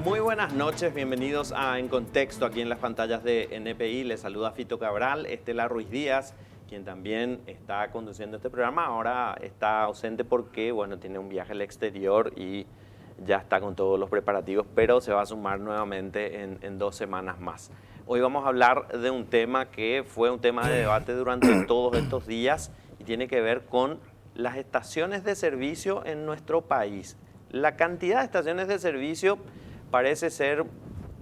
Muy buenas noches, bienvenidos a En Contexto aquí en las pantallas de NPI. Les saluda Fito Cabral, Estela Ruiz Díaz, quien también está conduciendo este programa. Ahora está ausente porque, bueno, tiene un viaje al exterior y ya está con todos los preparativos, pero se va a sumar nuevamente en 2 semanas más. Hoy vamos a hablar de un tema que fue un tema de debate durante todos estos días y tiene que ver con las estaciones de servicio en nuestro país. La cantidad de estaciones de servicio parece ser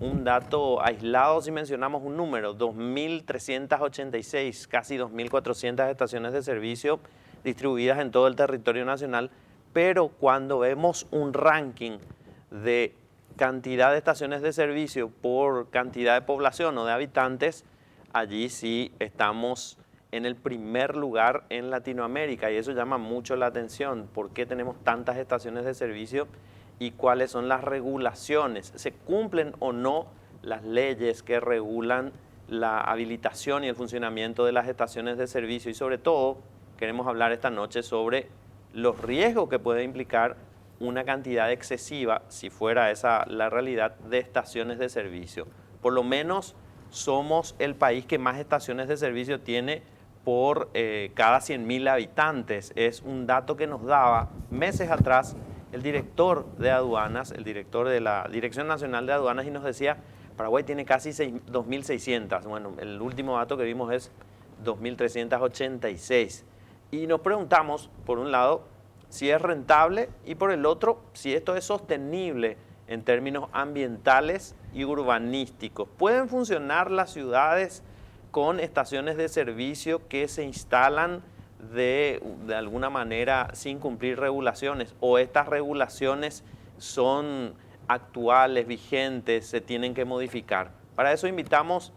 un dato aislado si mencionamos un número: 2.386, casi 2.400 estaciones de servicio distribuidas en todo el territorio nacional, pero cuando vemos un ranking de cantidad de estaciones de servicio por cantidad de población o de habitantes, allí sí estamos en el primer lugar en Latinoamérica y eso llama mucho la atención. ¿Por qué tenemos tantas estaciones de servicio y cuáles son las regulaciones? ¿Se cumplen o no las leyes que regulan la habilitación y el funcionamiento de las estaciones de servicio? Y sobre todo, queremos hablar esta noche sobre los riesgos que puede implicar una cantidad excesiva, si fuera esa la realidad, de estaciones de servicio. Por lo menos somos el país que más estaciones de servicio tiene por cada 100.000 habitantes. Es un dato que nos daba meses atrás el director de aduanas, el director de la Dirección Nacional de Aduanas, y nos decía: Paraguay tiene casi 2.600. Bueno, el último dato que vimos es 2.386. Y nos preguntamos, por un lado, si es rentable y por el otro, si esto es sostenible en términos ambientales y urbanísticos. ¿Pueden funcionar las ciudades con estaciones de servicio que se instalan de alguna manera sin cumplir regulaciones, o estas regulaciones son actuales, vigentes, se tienen que modificar? Para eso invitamos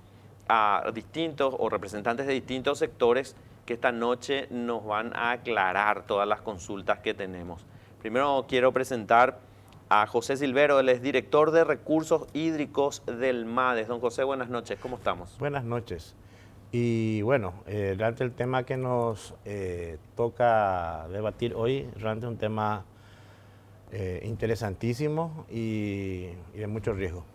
a distintos o representantes de distintos sectores que esta noche nos van a aclarar todas las consultas que tenemos. Primero quiero presentar a José Silvero, él es director de Recursos Hídricos del MADES. Don José, buenas noches, ¿cómo estamos? Buenas noches. Y bueno, realmente el tema que nos toca debatir hoy, realmente es un tema interesantísimo y de mucho riesgo.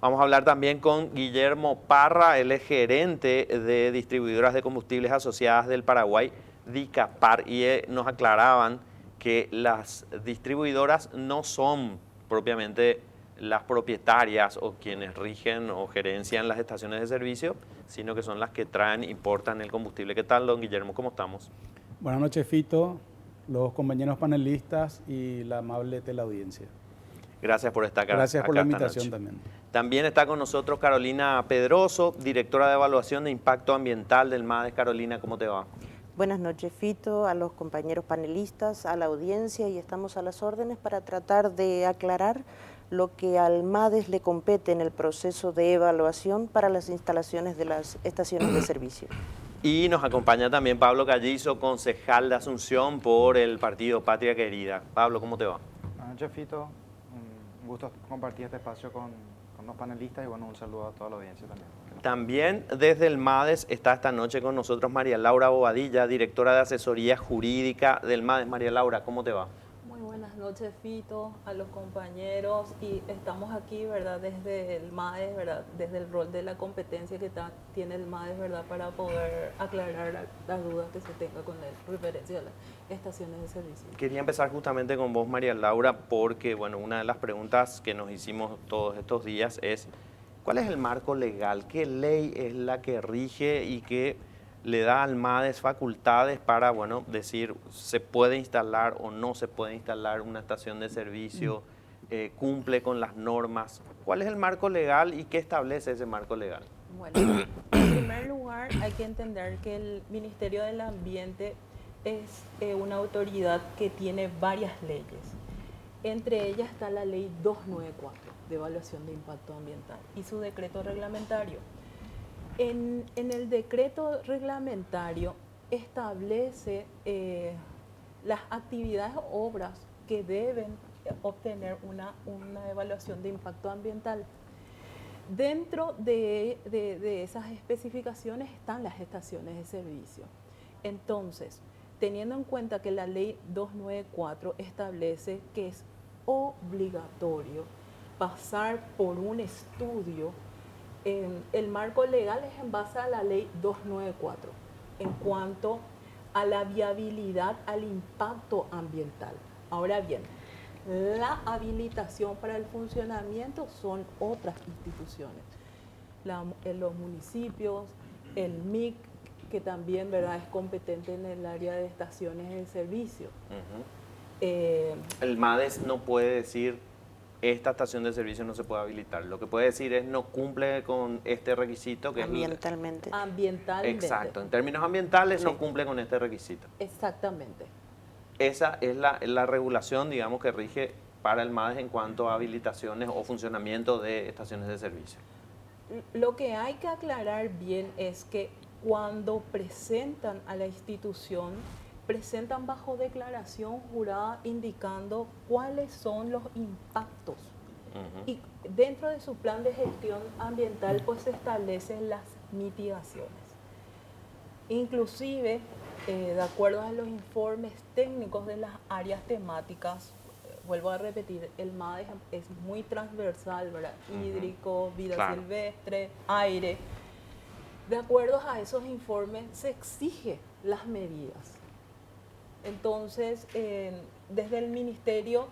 Vamos a hablar también con Guillermo Parra, él es gerente de distribuidoras de combustibles asociadas del Paraguay, DICAPAR, y nos aclaraban que las distribuidoras no son propiamente las propietarias o quienes rigen o gerencian las estaciones de servicio, sino que son las que traen, importan el combustible. ¿Qué tal, don Guillermo? ¿Cómo estamos? Buenas noches, Fito, los compañeros panelistas y la amable teleaudiencia. Gracias por estar acá. Gracias por la invitación también. También está con nosotros Carolina Pedroso, directora de Evaluación de Impacto Ambiental del MADES. Carolina, ¿cómo te va? Buenas noches, Fito, a los compañeros panelistas, a la audiencia, y estamos a las órdenes para tratar de aclarar lo que al MADES le compete en el proceso de evaluación para las instalaciones de las estaciones de servicio. Y nos acompaña también Pablo Callizo, concejal de Asunción por el partido Patria Querida. Pablo, ¿cómo te va? Buenas noches, Fito. Un gusto compartir este espacio con los panelistas y bueno, un saludo a toda la audiencia también. También desde el MADES está esta noche con nosotros María Laura Bobadilla, directora de Asesoría Jurídica del MADES. María Laura, ¿cómo te va? Muy buenas noches, Fito, a los compañeros, y estamos aquí, ¿verdad?, desde el MADES, ¿verdad?, desde el rol de la competencia que tiene el MADES, ¿verdad?, para poder aclarar las dudas que se tenga con la referencia a las estaciones de servicio. Quería empezar justamente con vos, María Laura, porque bueno, una de las preguntas que nos hicimos todos estos días es: ¿cuál es el marco legal? ¿Qué ley es la que rige y que le da al MADES facultades para, bueno, decir se puede instalar o no se puede instalar una estación de servicio, cumple con las normas? ¿Cuál es el marco legal y qué establece ese marco legal? Bueno, en primer lugar hay que entender que el Ministerio del Ambiente es una autoridad que tiene varias leyes. Entre ellas está la Ley 294 de Evaluación de Impacto Ambiental y su decreto reglamentario. En el decreto reglamentario establece las actividades o obras que deben obtener una evaluación de impacto ambiental. Dentro de esas especificaciones están las estaciones de servicio. Entonces, teniendo en cuenta que la Ley 294 establece que es obligatorio pasar por un estudio. El marco legal es en base a la ley 294 en cuanto a la viabilidad, al impacto ambiental. Ahora bien, la habilitación para el funcionamiento son otras instituciones, los municipios, el MIC, que también, ¿verdad?, es competente en el área de estaciones de servicio. El MADES no puede decir esta estación de servicio no se puede habilitar. Lo que puede decir es no cumple con este requisito que Ambientalmente. Ambientalmente. Exacto. En términos ambientales Sí. no cumple con este requisito. Exactamente. Esa es la regulación, digamos, que rige para el MADES en cuanto a habilitaciones o funcionamiento de estaciones de servicio. Lo que hay que aclarar bien es que cuando presentan a la institución, presentan bajo declaración jurada indicando cuáles son los impactos. Y dentro de su plan de gestión ambiental pues se establecen las mitigaciones. Inclusive, de acuerdo a los informes técnicos de las áreas temáticas, vuelvo a repetir, el MADES es muy transversal, ¿verdad? Hídrico, vida silvestre, aire. De acuerdo a esos informes se exigen las medidas. Entonces, desde el Ministerio,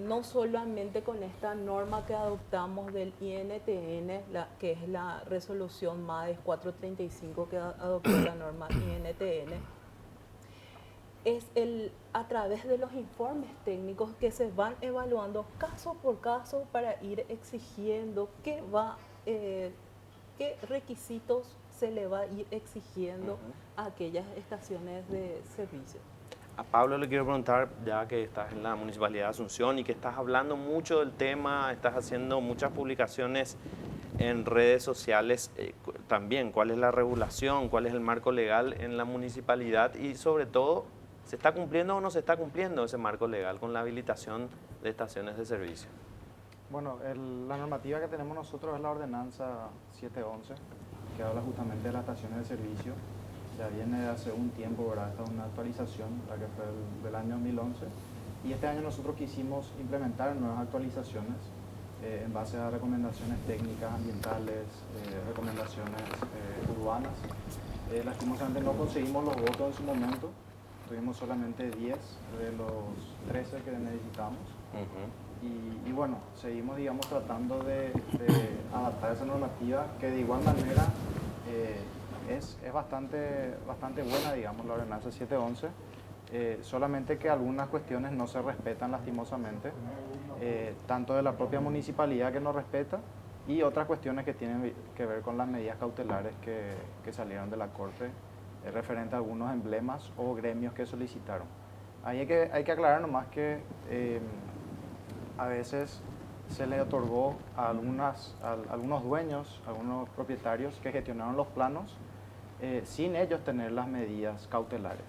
no solamente con esta norma que adoptamos del INTN, que es la resolución MADES 435 que adoptó la norma INTN, es a través de los informes técnicos que se van evaluando caso por caso para ir exigiendo qué requisitos se le va a ir exigiendo a aquellas estaciones de servicio. A Pablo le quiero preguntar, ya que estás en la Municipalidad de Asunción y que estás hablando mucho del tema, estás haciendo muchas publicaciones en redes sociales, también, ¿cuál es la regulación, cuál es el marco legal en la municipalidad y sobre todo, ¿se está cumpliendo o no se está cumpliendo ese marco legal con la habilitación de estaciones de servicio? Bueno, la normativa que tenemos nosotros es la ordenanza 711, que habla justamente de las estaciones de servicio. Ya viene de hace un tiempo, ¿verdad? Esta es una actualización, la que fue del año 2011. Y este año nosotros quisimos implementar nuevas actualizaciones en base a recomendaciones técnicas, ambientales, recomendaciones urbanas. Lastimosamente no conseguimos los votos en su momento, tuvimos solamente 10 de los 13 que necesitamos. Y bueno, seguimos, digamos, tratando de adaptar esa normativa que de igual manera es bastante buena, digamos, la ordenanza 711, solamente que algunas cuestiones no se respetan lastimosamente, tanto de la propia municipalidad que no respeta y otras cuestiones que tienen que ver con las medidas cautelares que salieron de la Corte referente a algunos emblemas o gremios que solicitaron. Ahí hay que aclarar nomás que a veces se le otorgó a algunos dueños, a algunos propietarios que gestionaron los planos sin ellos tener las medidas cautelares.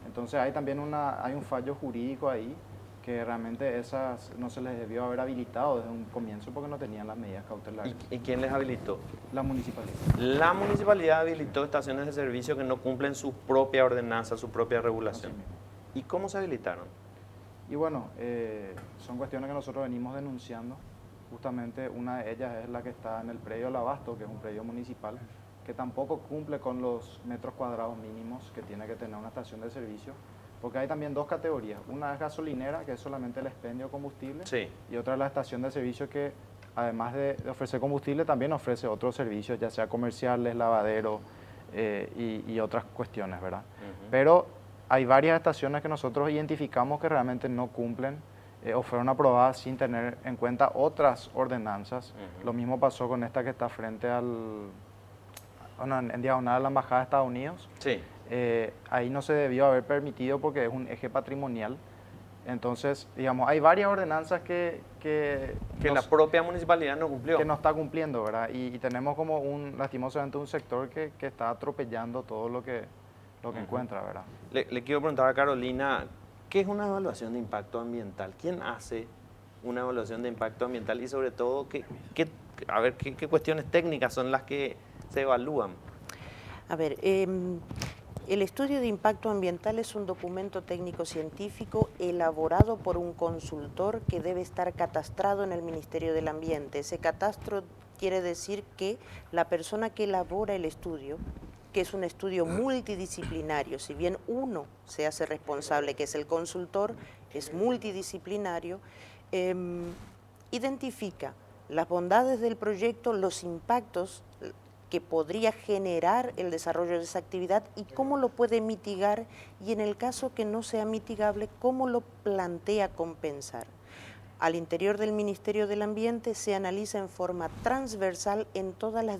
Entonces hay también hay un fallo jurídico ahí que realmente esas no se les debió haber habilitado desde un comienzo porque no tenían las medidas cautelares. ¿Y quién les habilitó? La municipalidad. La municipalidad habilitó estaciones de servicio que no cumplen su propia ordenanza, su propia regulación. ¿Y cómo se habilitaron? Y bueno, son cuestiones que nosotros venimos denunciando. Justamente una de ellas es la que está en el predio del Abasto, que es un predio municipal, que tampoco cumple con los metros cuadrados mínimos que tiene que tener una estación de servicio, porque hay también dos categorías. Una es gasolinera, que es solamente el expendio de combustible, Sí. y otra es la estación de servicio que, además de ofrecer combustible, también ofrece otros servicios, ya sea comerciales, lavadero y otras cuestiones, ¿verdad? Pero hay varias estaciones que nosotros identificamos que realmente no cumplen o fueron aprobadas sin tener en cuenta otras ordenanzas. Lo mismo pasó con esta que está frente en diagonal a la Embajada de Estados Unidos. Sí. Ahí no se debió haber permitido porque es un eje patrimonial. Entonces, digamos, hay varias ordenanzas que La propia municipalidad no cumplió. que no está cumpliendo, ¿verdad? Y tenemos como lastimosamente un sector que está atropellando todo lo que encuentra, ¿verdad? Le quiero preguntar a Carolina, ¿qué es una evaluación de impacto ambiental? ¿Quién hace una evaluación de impacto ambiental? Y sobre todo, ¿qué cuestiones técnicas son las que se evalúan? A ver, El estudio de impacto ambiental es un documento técnico-científico elaborado por un consultor que debe estar catastrado en el Ministerio del Ambiente. Ese catastro quiere decir que la persona que elabora el estudio, que es un estudio multidisciplinario, si bien uno se hace responsable, que es el consultor, es multidisciplinario, identifica las bondades del proyecto, los impactos que podría generar el desarrollo de esa actividad y cómo lo puede mitigar, y en el caso que no sea mitigable, cómo lo plantea compensar. Al interior del Ministerio del Ambiente se analiza en forma transversal en todas las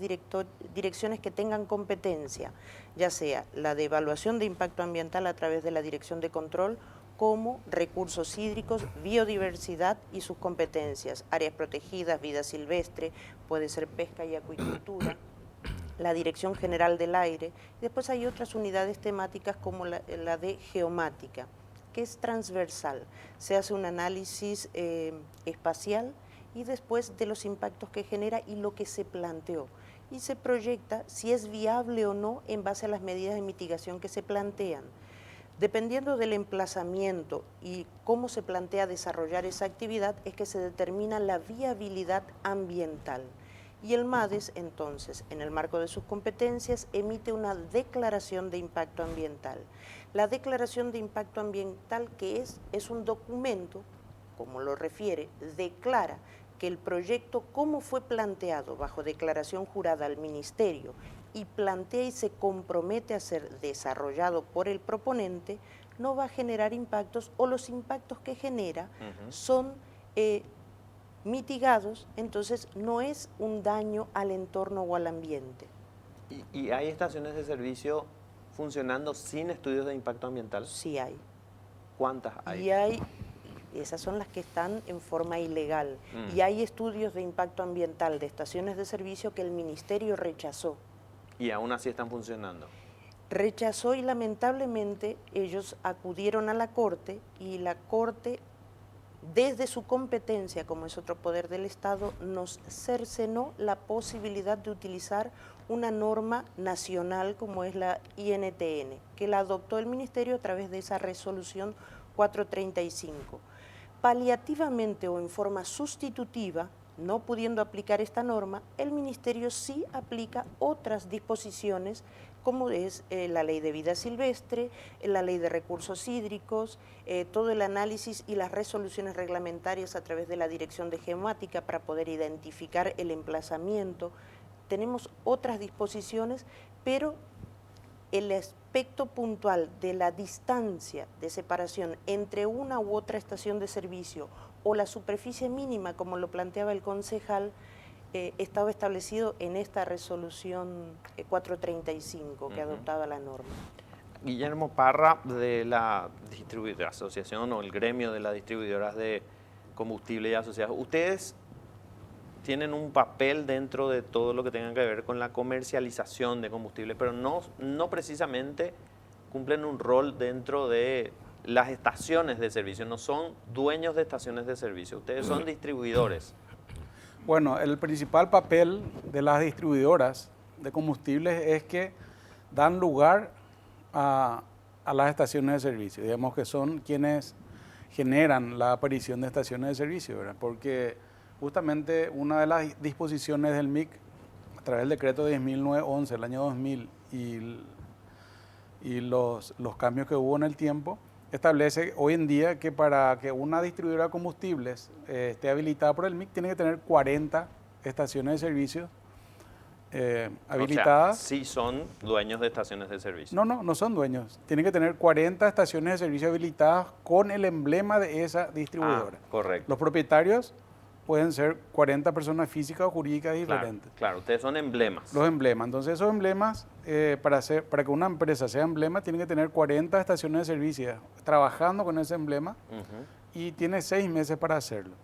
direcciones que tengan competencia, ya sea la de evaluación de impacto ambiental a través de la Dirección de Control, como recursos hídricos, biodiversidad y sus competencias, áreas protegidas, vida silvestre, puede ser pesca y acuicultura, la Dirección General del Aire. Después hay otras unidades temáticas como la de geomática, que es transversal. Se hace un análisis espacial y después de los impactos que genera y lo que se planteó. Y se proyecta si es viable o no en base a las medidas de mitigación que se plantean. Dependiendo del emplazamiento y cómo se plantea desarrollar esa actividad, es que se determina la viabilidad ambiental. Y el MADES, entonces, en el marco de sus competencias, emite una declaración de impacto ambiental. La declaración de impacto ambiental, que es un documento, como lo refiere, declara que el proyecto, como fue planteado bajo declaración jurada al Ministerio, y plantea y se compromete a ser desarrollado por el proponente, no va a generar impactos, o los impactos que genera son mitigados, entonces no es un daño al entorno o al ambiente. ¿Y hay estaciones de servicio funcionando sin estudios de impacto ambiental? Sí hay. ¿Cuántas hay? Y esas son las que están en forma ilegal. Y hay estudios de impacto ambiental de estaciones de servicio que el Ministerio rechazó. ¿Y aún así están funcionando? Rechazó, y lamentablemente ellos acudieron a la Corte, y la Corte, desde su competencia, como es otro poder del Estado, nos cercenó la posibilidad de utilizar una norma nacional como es la INTN, que la adoptó el Ministerio a través de esa resolución 435. Paliativamente o en forma sustitutiva, no pudiendo aplicar esta norma, el Ministerio sí aplica otras disposiciones, como es la Ley de Vida Silvestre, la Ley de Recursos Hídricos, todo el análisis y las resoluciones reglamentarias a través de la Dirección de Geomática para poder identificar el emplazamiento. Tenemos otras disposiciones, pero el aspecto puntual de la distancia de separación entre una u otra estación de servicio o la superficie mínima, como lo planteaba el concejal, estaba establecido en esta resolución 435 que adoptaba la norma. Guillermo Parra, de la asociación o el gremio de las distribuidoras de combustible y asociados, ustedes tienen un papel dentro de todo lo que tenga que ver con la comercialización de combustible, pero no precisamente cumplen un rol dentro de las estaciones de servicio, no son dueños de estaciones de servicio, ustedes son distribuidores. Bueno, el principal papel de las distribuidoras de combustibles es que dan lugar a las estaciones de servicio, digamos que son quienes generan la aparición de estaciones de servicio, ¿verdad? Porque justamente una de las disposiciones del MIC, a través del decreto 10.911 del año 2000 y los cambios que hubo en el tiempo, establece hoy en día que para que una distribuidora de combustibles esté habilitada por el MIC, tiene que tener 40 estaciones de servicio habilitadas. O sea, sí son dueños de estaciones de servicio. No son dueños. Tienen que tener 40 estaciones de servicio habilitadas con el emblema de esa distribuidora. Correcto. Los propietarios pueden ser 40 personas físicas o jurídicas diferentes. Claro, ustedes son emblemas. Los emblemas. Entonces esos emblemas, para que una empresa sea emblema, tiene que tener 40 estaciones de servicio trabajando con ese emblema y tiene 6 meses para hacerlo.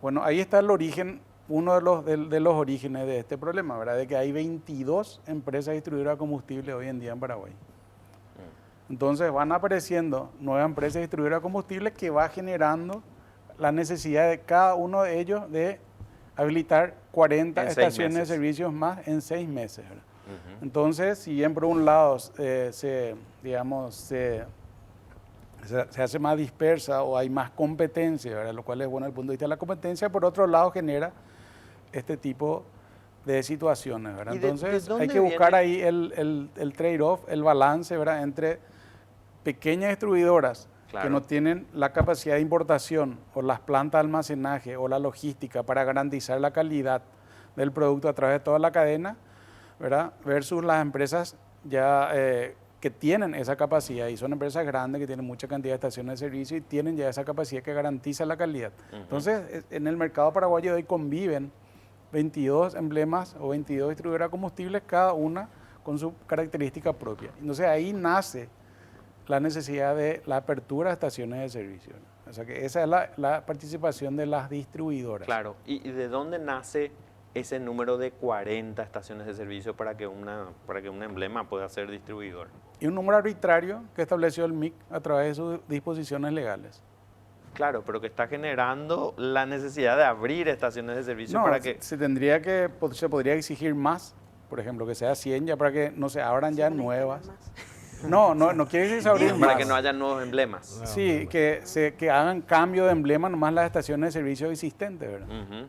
Bueno, ahí está el origen, uno de los orígenes de este problema, ¿verdad? De que hay 22 empresas distribuidoras de combustible hoy en día en Paraguay. Entonces van apareciendo nuevas empresas distribuidoras de combustible que va generando la necesidad de cada uno de ellos de habilitar 40 estaciones de servicios más en 6 meses, ¿verdad? Entonces, si bien por un lado se hace más dispersa o hay más competencia, ¿verdad? Lo cual es bueno desde el punto de vista de la competencia, por otro lado genera este tipo de situaciones, ¿verdad? ¿Y de Entonces dónde hay que buscar viene? ahí el trade-off, el balance, ¿verdad? Entre pequeñas distribuidoras que Claro. no tienen la capacidad de importación o las plantas de almacenaje o la logística para garantizar la calidad del producto a través de toda la cadena, ¿verdad? Versus las empresas ya que tienen esa capacidad y son empresas grandes que tienen mucha cantidad de estaciones de servicio y tienen ya esa capacidad que garantiza la calidad. Entonces, en el mercado paraguayo de hoy conviven 22 emblemas o 22 distribuidoras de combustibles, cada una con su característica propia. Entonces ahí nace la necesidad de la apertura de estaciones de servicio. O sea que esa es la participación de las distribuidoras. Claro, ¿y de dónde nace ese número de 40 estaciones de servicio para que un emblema pueda ser distribuidor? Y un número arbitrario que estableció el MIC a través de sus disposiciones legales. Claro, pero que está generando la necesidad de abrir estaciones de servicio No, para que... se podría exigir más, por ejemplo, que sea 100 ya para que no se abran ya nuevas. No quiere decir abrir Para más. que no haya nuevos emblemas. Sí, que hagan cambio de emblema nomás las estaciones de servicio existentes, ¿verdad? Ujú.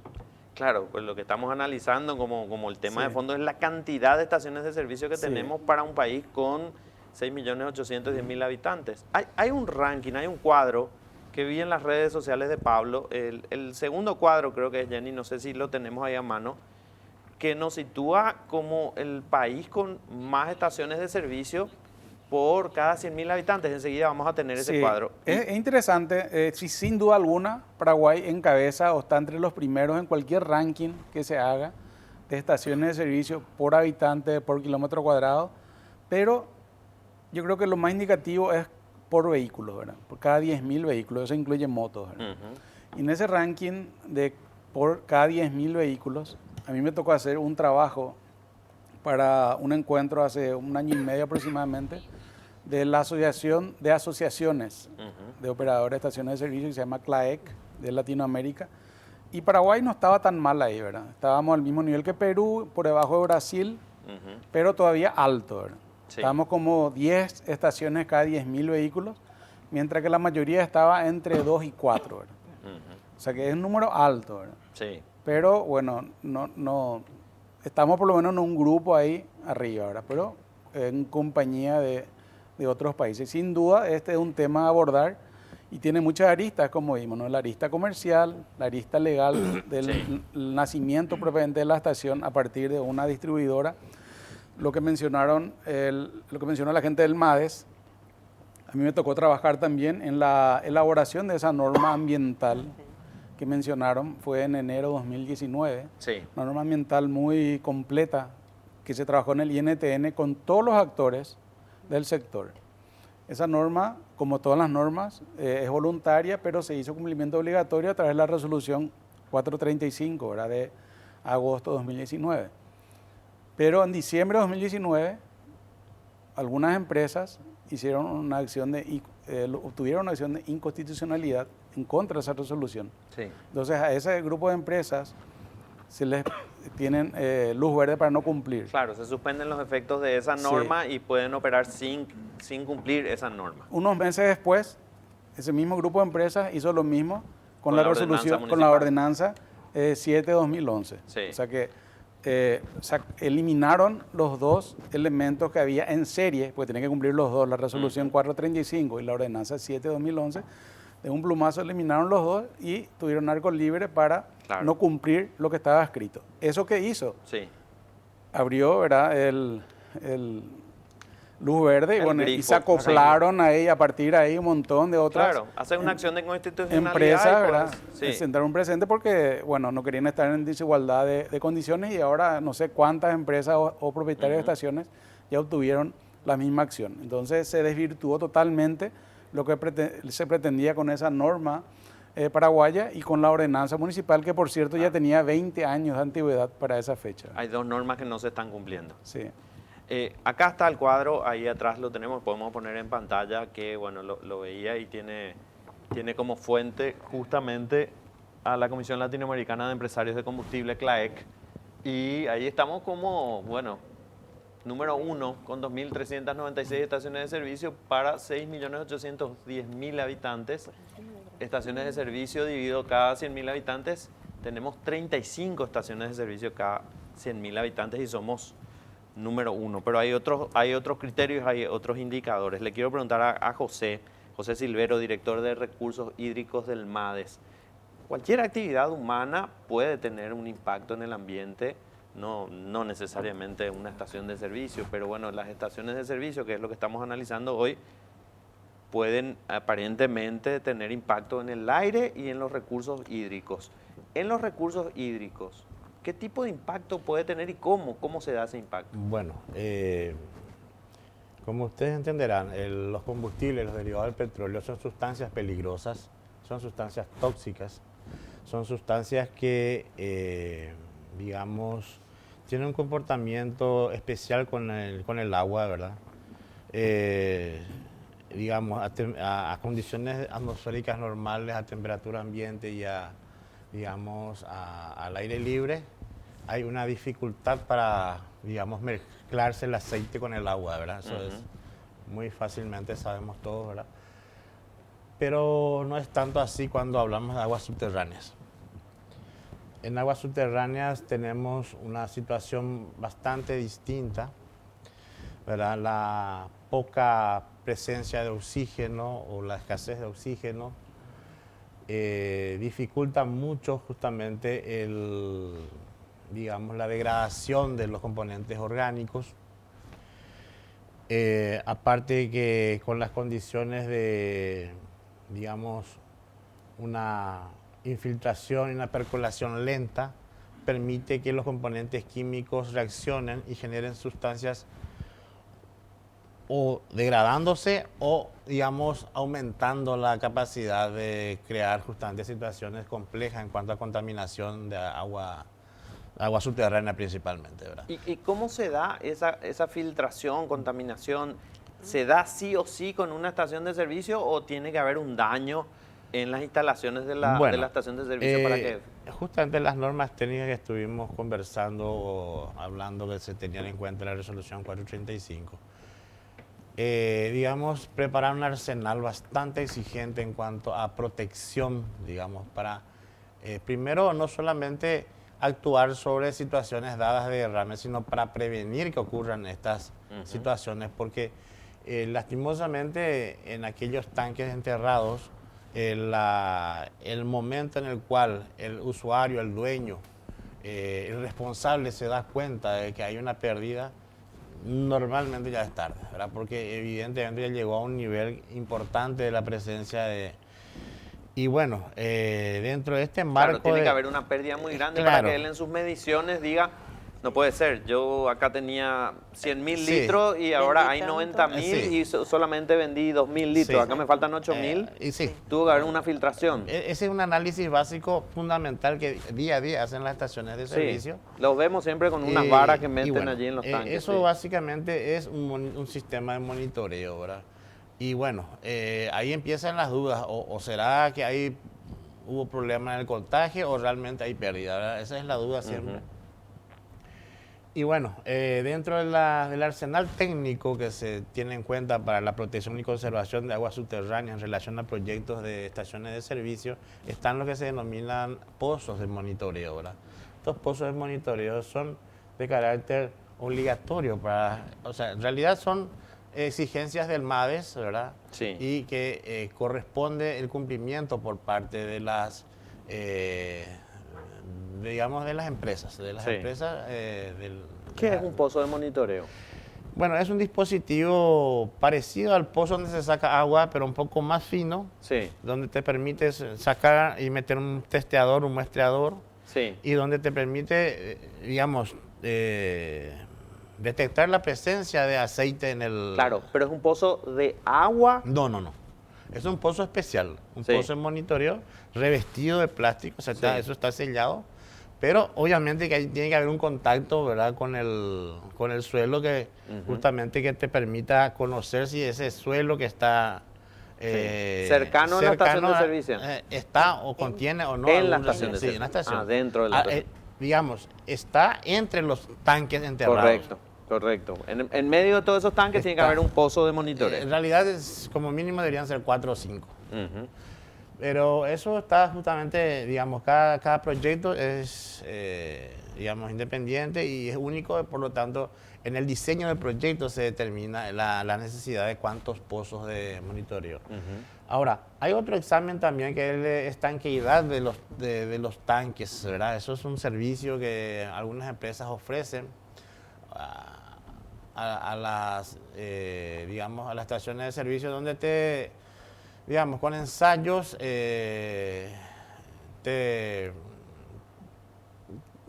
Claro, pues lo que estamos analizando como el tema Sí. de fondo es la cantidad de estaciones de servicio que Sí. tenemos para un país con 6.810.000 habitantes. Hay un ranking, hay un cuadro que vi en las redes sociales de Pablo, el segundo cuadro creo que es, Jenny, no sé si lo tenemos ahí a mano, que nos sitúa como el país con más estaciones de servicio por cada 100.000 habitantes. Enseguida vamos a tener ese Sí, cuadro. es interesante, sí, sin duda alguna, Paraguay encabeza o está entre los primeros en cualquier ranking que se haga de estaciones de servicio por habitante, por kilómetro cuadrado, pero yo creo que lo más indicativo es por vehículos, ¿verdad? Por cada 10.000 vehículos, eso incluye motos, ¿verdad? Y en ese ranking de por cada 10.000 vehículos, a mí me tocó hacer un trabajo para un encuentro hace un año y medio aproximadamente de la Asociación de Asociaciones de Operadores de Estaciones de Servicio, que se llama CLAEC, de Latinoamérica. Y Paraguay no estaba tan mal ahí, ¿verdad? Estábamos al mismo nivel que Perú, por debajo de Brasil, pero todavía alto, ¿verdad? Sí. Estábamos como 10 estaciones cada 10.000 vehículos, mientras que la mayoría estaba entre 2 y 4, ¿verdad? O sea que es un número alto, ¿verdad? Sí. Pero bueno, no estamos por lo menos en un grupo ahí arriba, ¿verdad? Pero en compañía de otros países. Sin duda, este es un tema a abordar y tiene muchas aristas, como vimos, ¿no? La arista comercial, la arista legal del Sí. nacimiento propiamente de la estación a partir de una distribuidora. Lo que mencionó la gente del MADES, a mí me tocó trabajar también en la elaboración de esa norma ambiental que mencionaron, fue en enero de 2019. Sí. Una norma ambiental muy completa que se trabajó en el INTN con todos los actores del sector. Esa norma, como todas las normas, es voluntaria, pero se hizo cumplimiento obligatorio a través de la resolución 435, ¿verdad? De agosto de 2019. Pero en diciembre de 2019, algunas empresas obtuvieron una acción de inconstitucionalidad en contra de esa resolución. Sí. Entonces a ese grupo de empresas se les tienen luz verde para no cumplir. Claro, se suspenden los efectos de esa norma y pueden operar sin cumplir esa norma. Unos meses después, ese mismo grupo de empresas hizo lo mismo con la ordenanza resolución, con municipal. la ordenanza 7 de 2011. Sí. O sea que eliminaron los dos elementos que había en serie, porque tenían que cumplir los dos, la resolución 435 y la ordenanza 7 de 2011. De un plumazo eliminaron los dos y tuvieron arco libre para Claro. no cumplir lo que estaba escrito. ¿Eso qué hizo? Sí. Abrió, ¿verdad?, el luz verde y, El bueno, y grifo, se acoplaron ahí, a partir de ahí un montón de otras Claro, hacer una acción de constitucionalidad. empresas, y ¿verdad? sí. Sentaron un precedente porque, bueno, no querían estar en desigualdad de condiciones y ahora no sé cuántas empresas o propietarios de estaciones ya obtuvieron la misma acción. Entonces se desvirtuó totalmente lo que se pretendía con esa norma paraguaya y con la ordenanza municipal, que por cierto ya tenía 20 años de antigüedad para esa fecha. Hay dos normas que no se están cumpliendo. Sí. Acá está el cuadro, ahí atrás lo tenemos, podemos poner en pantalla que, bueno, lo veía y tiene como fuente justamente a la Comisión Latinoamericana de Empresarios de Combustible, CLAEC, y ahí estamos como, bueno, número 1 con 2.396 estaciones de servicio para 6.810.000 habitantes. Estaciones de servicio dividido cada 100.000 habitantes, tenemos 35 estaciones de servicio cada 100.000 habitantes y somos número 1. Pero hay otros criterios, hay otros indicadores. Le quiero preguntar a José Silvero, director de Recursos Hídricos del MADES. Cualquier actividad humana puede tener un impacto en el ambiente, no necesariamente una estación de servicio, pero bueno, las estaciones de servicio, que es lo que estamos analizando hoy, pueden aparentemente tener impacto en el aire y en los recursos hídricos. En los recursos hídricos, ¿qué tipo de impacto puede tener y cómo se da ese impacto? Bueno, como ustedes entenderán, los combustibles, los derivados del petróleo son sustancias peligrosas, son sustancias tóxicas, son sustancias que, digamos, tienen un comportamiento especial con el agua, ¿verdad? Digamos, a condiciones atmosféricas normales, a temperatura ambiente y digamos, al aire libre, hay una dificultad para, digamos, mezclarse el aceite con el agua, ¿verdad? Eso es muy fácilmente, sabemos todos, ¿verdad? Pero no es tanto así cuando hablamos de aguas subterráneas. En aguas subterráneas tenemos una situación bastante distinta, ¿verdad? La poca presencia de oxígeno o la escasez de oxígeno dificulta mucho justamente digamos, la degradación de los componentes orgánicos. Aparte que con las condiciones de, digamos, una infiltración y una percolación lenta, permite que los componentes químicos reaccionen y generen sustancias o degradándose o, digamos, aumentando la capacidad de crear justamente situaciones complejas en cuanto a contaminación de agua subterránea principalmente, ¿verdad? ¿Y cómo se da esa filtración, contaminación? ¿Se da sí o sí con una estación de servicio o tiene que haber un daño en las instalaciones de la estación de servicio para que...? Justamente las normas técnicas que estuvimos conversando o hablando que se tenían en cuenta en la resolución 435, digamos, preparar un arsenal bastante exigente en cuanto a protección, digamos, para, primero, no solamente actuar sobre situaciones dadas de derrame, sino para prevenir que ocurran estas situaciones, porque lastimosamente en aquellos tanques enterrados, el momento en el cual el usuario, el dueño, el responsable se da cuenta de que hay una pérdida, normalmente ya es tarde, ¿verdad? Porque evidentemente ya llegó a un nivel importante de la presencia de... Y bueno, dentro de este marco... Claro, tiene que haber una pérdida muy grande para que él en sus mediciones diga, no puede ser, yo acá tenía 100.000 litros y ahora hay 90.000 y solamente vendí 2.000 litros, acá me faltan 8.000, tuvo que haber una filtración. Ese es un análisis básico fundamental que día a día hacen las estaciones de servicio. Lo vemos siempre con unas varas que meten allí en los tanques. Eso básicamente es un sistema de monitoreo, ¿verdad? Y bueno, ahí empiezan las dudas, o será que hubo problema en el contagio o realmente hay pérdida, ¿verdad? Esa es la duda siempre. Y bueno, dentro del arsenal técnico que se tiene en cuenta para la protección y conservación de aguas subterráneas en relación a proyectos de estaciones de servicio, están lo que se denominan pozos de monitoreo, ¿verdad? Estos pozos de monitoreo son de carácter obligatorio o sea, en realidad son exigencias del MADES, ¿verdad? Sí. Y que corresponde el cumplimiento por parte de las... digamos, de las empresas. ¿Qué es un pozo de monitoreo? Bueno, es un dispositivo parecido al pozo donde se saca agua, pero un poco más fino, donde te permite sacar y meter un testeador, un muestreador, y donde te permite, digamos, detectar la presencia de aceite en el... Claro, pero es un pozo de agua. No. Es un pozo especial, un pozo de monitoreo revestido de plástico, o sea, eso está sellado. Pero obviamente que tiene que haber un contacto, ¿verdad?, con el suelo que justamente que te permita conocer si ese suelo que está cercano a la estación de servicio está o contiene o no. En la estación de servicio. servicio. Dentro de la estación. Digamos, está entre los tanques enterrados. Correcto. Correcto. En medio de todos esos tanques tiene que haber un pozo de monitoreo. En realidad, como mínimo deberían ser 4 o 5. Ujú. Pero eso está justamente, digamos, cada proyecto es, digamos, independiente y es único, por lo tanto, en el diseño del proyecto se determina la necesidad de cuántos pozos de monitoreo. Ahora, hay otro examen también que es la estanqueidad de los tanques, ¿verdad? Eso es un servicio que algunas empresas ofrecen a las, digamos, a las estaciones de servicio donde digamos, con ensayos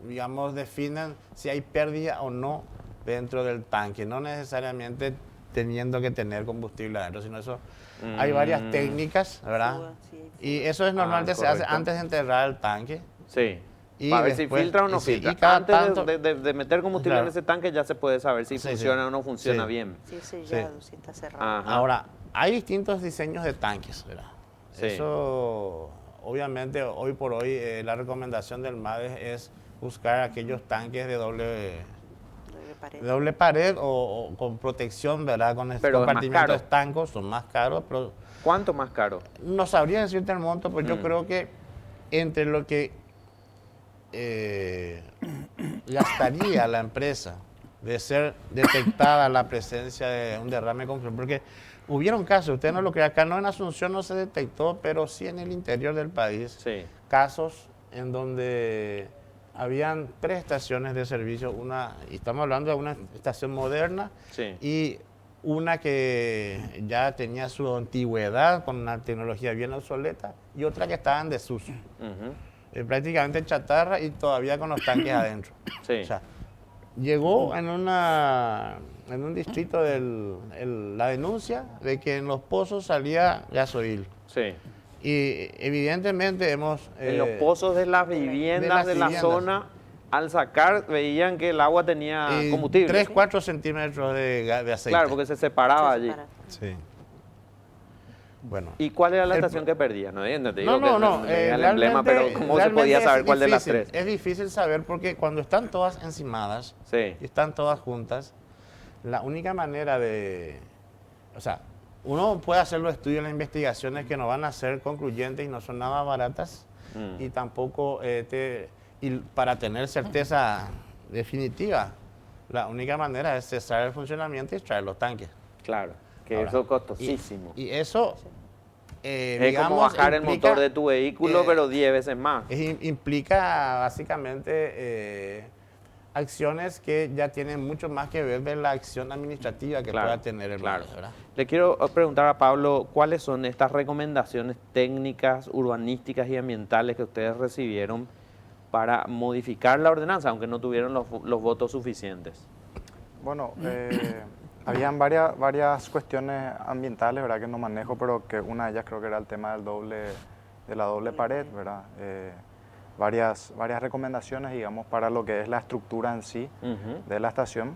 digamos, definen si hay pérdida o no dentro del tanque, no necesariamente teniendo que tener combustible adentro, sino eso, hay varias técnicas, ¿verdad? Fuga, sí, Y eso es normalmente se hace correcto. antes de enterrar el tanque. Sí. Y Para ver si después- filtra o no y sí, filtra. y cada Antes tanto- de meter combustible Claro. en ese tanque ya se puede saber si Sí, funciona sí. o no funciona Sí. bien. Si es sellado, si está cerrado. Ajá. Ahora, hay distintos diseños de tanques, ¿verdad? Sí. Eso, obviamente, hoy por hoy, la recomendación del MADES es buscar aquellos tanques de Doble pared. doble pared o con protección, ¿verdad? Con el Pero es más compartimiento caro. estancos, son más caros, pero ¿Cuánto más caro? no sabría decirte el monto, pero yo creo que entre lo que gastaría la empresa de ser detectada la presencia de un derrame completo, porque hubieron casos, usted no lo cree, acá no en Asunción no se detectó, pero sí en el interior del país, Sí. casos en donde habían 3 estaciones de servicio, y estamos hablando de una estación moderna Sí. y una que ya tenía su antigüedad con una tecnología bien obsoleta y otra que estaba en desuso. Ujú. Prácticamente chatarra y todavía con los tanques adentro. Sí. O sea, llegó en un distrito la denuncia de que en los pozos salía gasoil. Sí. Y evidentemente hemos... En los pozos de las viviendas de la viviendas. zona, al sacar, veían que el agua tenía combustible. 3-4 centímetros de aceite. Claro, porque se separaba Se allí. separa. Sí. Bueno. ¿Y cuál era la El estación que perdía? No, te digo No, que no, no. me diga el emblema, pero ¿cómo se realmente podía es saber cuál de las difícil, 3? Es difícil saber porque cuando están todas encimadas Sí. y están todas juntas, la única manera o sea, uno puede hacer los estudios, las investigaciones que no van a ser concluyentes y no son nada baratas y tampoco y para tener certeza definitiva, la única manera es cesar el funcionamiento y extraer los tanques. Claro, que Ahora, eso es costosísimo. Y eso, Es digamos, como bajar el implica- motor de tu vehículo, eh, pero 10 veces más. implica básicamente acciones que ya tienen mucho más que ver de la acción administrativa que Claro, pueda tener el claro. MADES, ¿verdad? Le quiero preguntar a Pablo, ¿cuáles son estas recomendaciones técnicas, urbanísticas y ambientales que ustedes recibieron para modificar la ordenanza, aunque no tuvieron los votos suficientes? Bueno, habían varias cuestiones ambientales, ¿verdad? Que no manejo, pero que una de ellas creo que era el tema de la doble pared, ¿verdad? Varias recomendaciones, digamos, para lo que es la estructura en sí de la estación.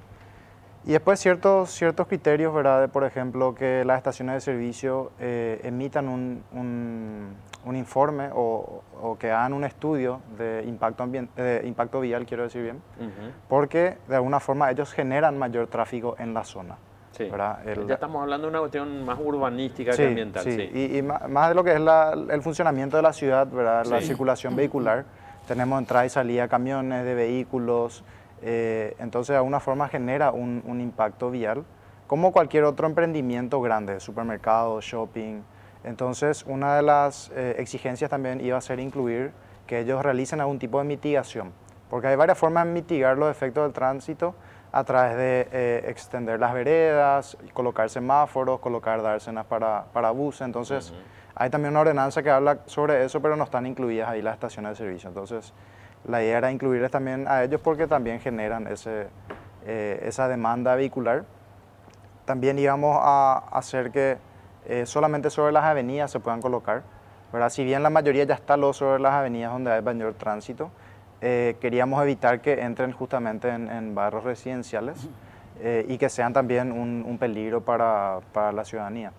Y después ciertos criterios, ¿verdad? De, por ejemplo, que las estaciones de servicio emitan un informe o que hagan un estudio de impacto vial, quiero decir bien, porque de alguna forma ellos generan mayor tráfico en la zona. Sí. ¿Verdad? Ya estamos hablando de una cuestión más urbanística que Sí, ambiental. sí. Sí. Y más de lo que es el funcionamiento de la ciudad, ¿verdad? La Sí. circulación vehicular. Tenemos entrada y salida de camiones, de vehículos. Entonces, de alguna forma genera un impacto vial, como cualquier otro emprendimiento grande, supermercado, shopping. Entonces, una de las exigencias también iba a ser incluir que ellos realicen algún tipo de mitigación, porque hay varias formas de mitigar los efectos del tránsito a través de extender las veredas, colocar semáforos, colocar dársenas para buses. Entonces, hay también una ordenanza que habla sobre eso, pero no están incluidas ahí las estaciones de servicio. Entonces, la idea era incluirles también a ellos porque también generan esa demanda vehicular. También íbamos a hacer que solamente sobre las avenidas se puedan colocar, ¿verdad? Si bien la mayoría ya está sobre las avenidas donde hay mayor tránsito, queríamos evitar que entren justamente en barrios residenciales y que sean también un peligro para la ciudadanía.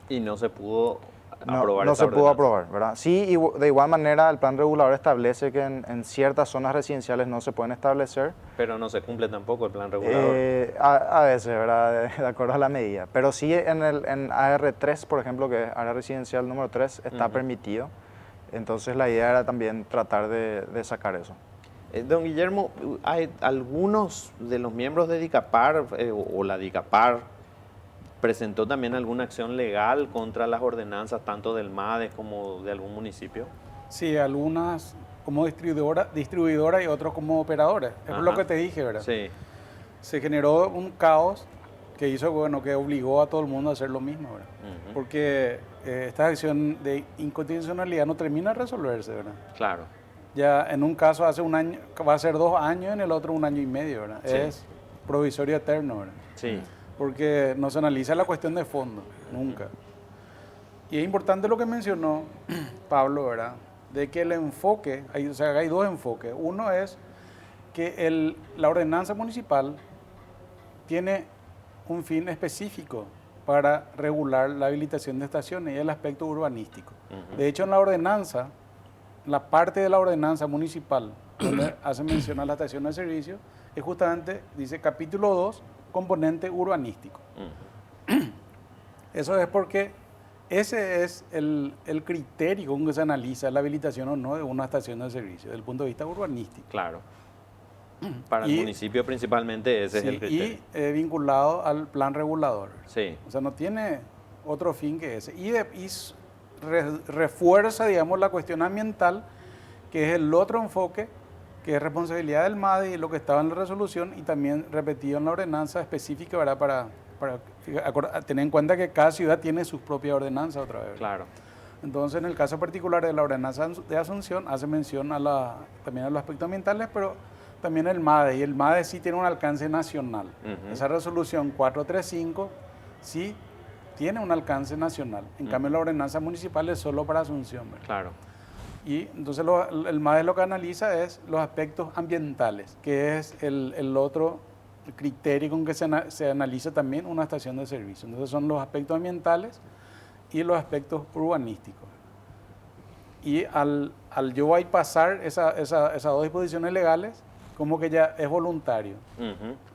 Y no se pudo aprobar no esa se pudo ordenanza. aprobar, ¿verdad? Sí, de igual manera el plan regulador establece que en ciertas zonas residenciales no se pueden establecer, Pero no se cumple tampoco el plan regulador. a veces, ¿verdad? De acuerdo a la medida. Pero sí en AR3, por ejemplo, que es área residencial número 3, está permitido. Entonces la idea era también tratar de sacar eso. Don Guillermo, hay algunos de los miembros de DICAPAR o la DICAPAR presentó también alguna acción legal contra las ordenanzas tanto del MADES como de algún municipio. Sí, algunas como distribuidora y otros como operadores. Es por lo que te dije, ¿verdad? Sí. Se generó un caos que hizo, bueno, que obligó a todo el mundo a hacer lo mismo, ¿verdad? Porque esta acción de inconstitucionalidad no termina de resolverse, ¿verdad? Claro. Ya en un caso hace un año, va a ser 2 años, en el otro 1 año y medio, ¿verdad? Sí. Es provisorio eterno, ¿verdad? Sí. Porque no se analiza la cuestión de fondo, nunca. Y es importante lo que mencionó Pablo, ¿verdad? De que el enfoque, o sea, hay 2 enfoques. Uno es que la ordenanza municipal tiene un fin específico para regular la habilitación de estaciones y el aspecto urbanístico. De hecho, en la ordenanza, la parte de la ordenanza municipal donde hace mención a la estación de servicio, es justamente, dice capítulo 2, componente urbanístico. Eso es porque ese es el criterio con que se analiza la habilitación o no de una estación de servicio, desde el punto de vista urbanístico. Claro. Para el municipio principalmente ese es el criterio. Y vinculado al plan regulador. Sí. O sea, no tiene otro fin que ese. Y refuerza, digamos, la cuestión ambiental, que es el otro enfoque, que es responsabilidad del MADE y lo que estaba en la resolución y también repetido en la ordenanza específica, ¿verdad? Para tener en cuenta que cada ciudad tiene su propia ordenanza otra vez, ¿verdad? Claro. Entonces, en el caso particular de la ordenanza de Asunción, hace mención también a los aspectos ambientales, pero también el MADE, y el MADE sí tiene un alcance nacional. Esa resolución 435 sí tiene un alcance nacional. En cambio, la ordenanza municipal es solo para Asunción, ¿verdad? Claro. Y entonces el MADE lo que analiza es los aspectos ambientales, que es el otro criterio con que se analiza también una estación de servicio. Entonces son los aspectos ambientales y los aspectos urbanísticos. Y al yo pasar esas 2 disposiciones legales, como que ya es voluntario.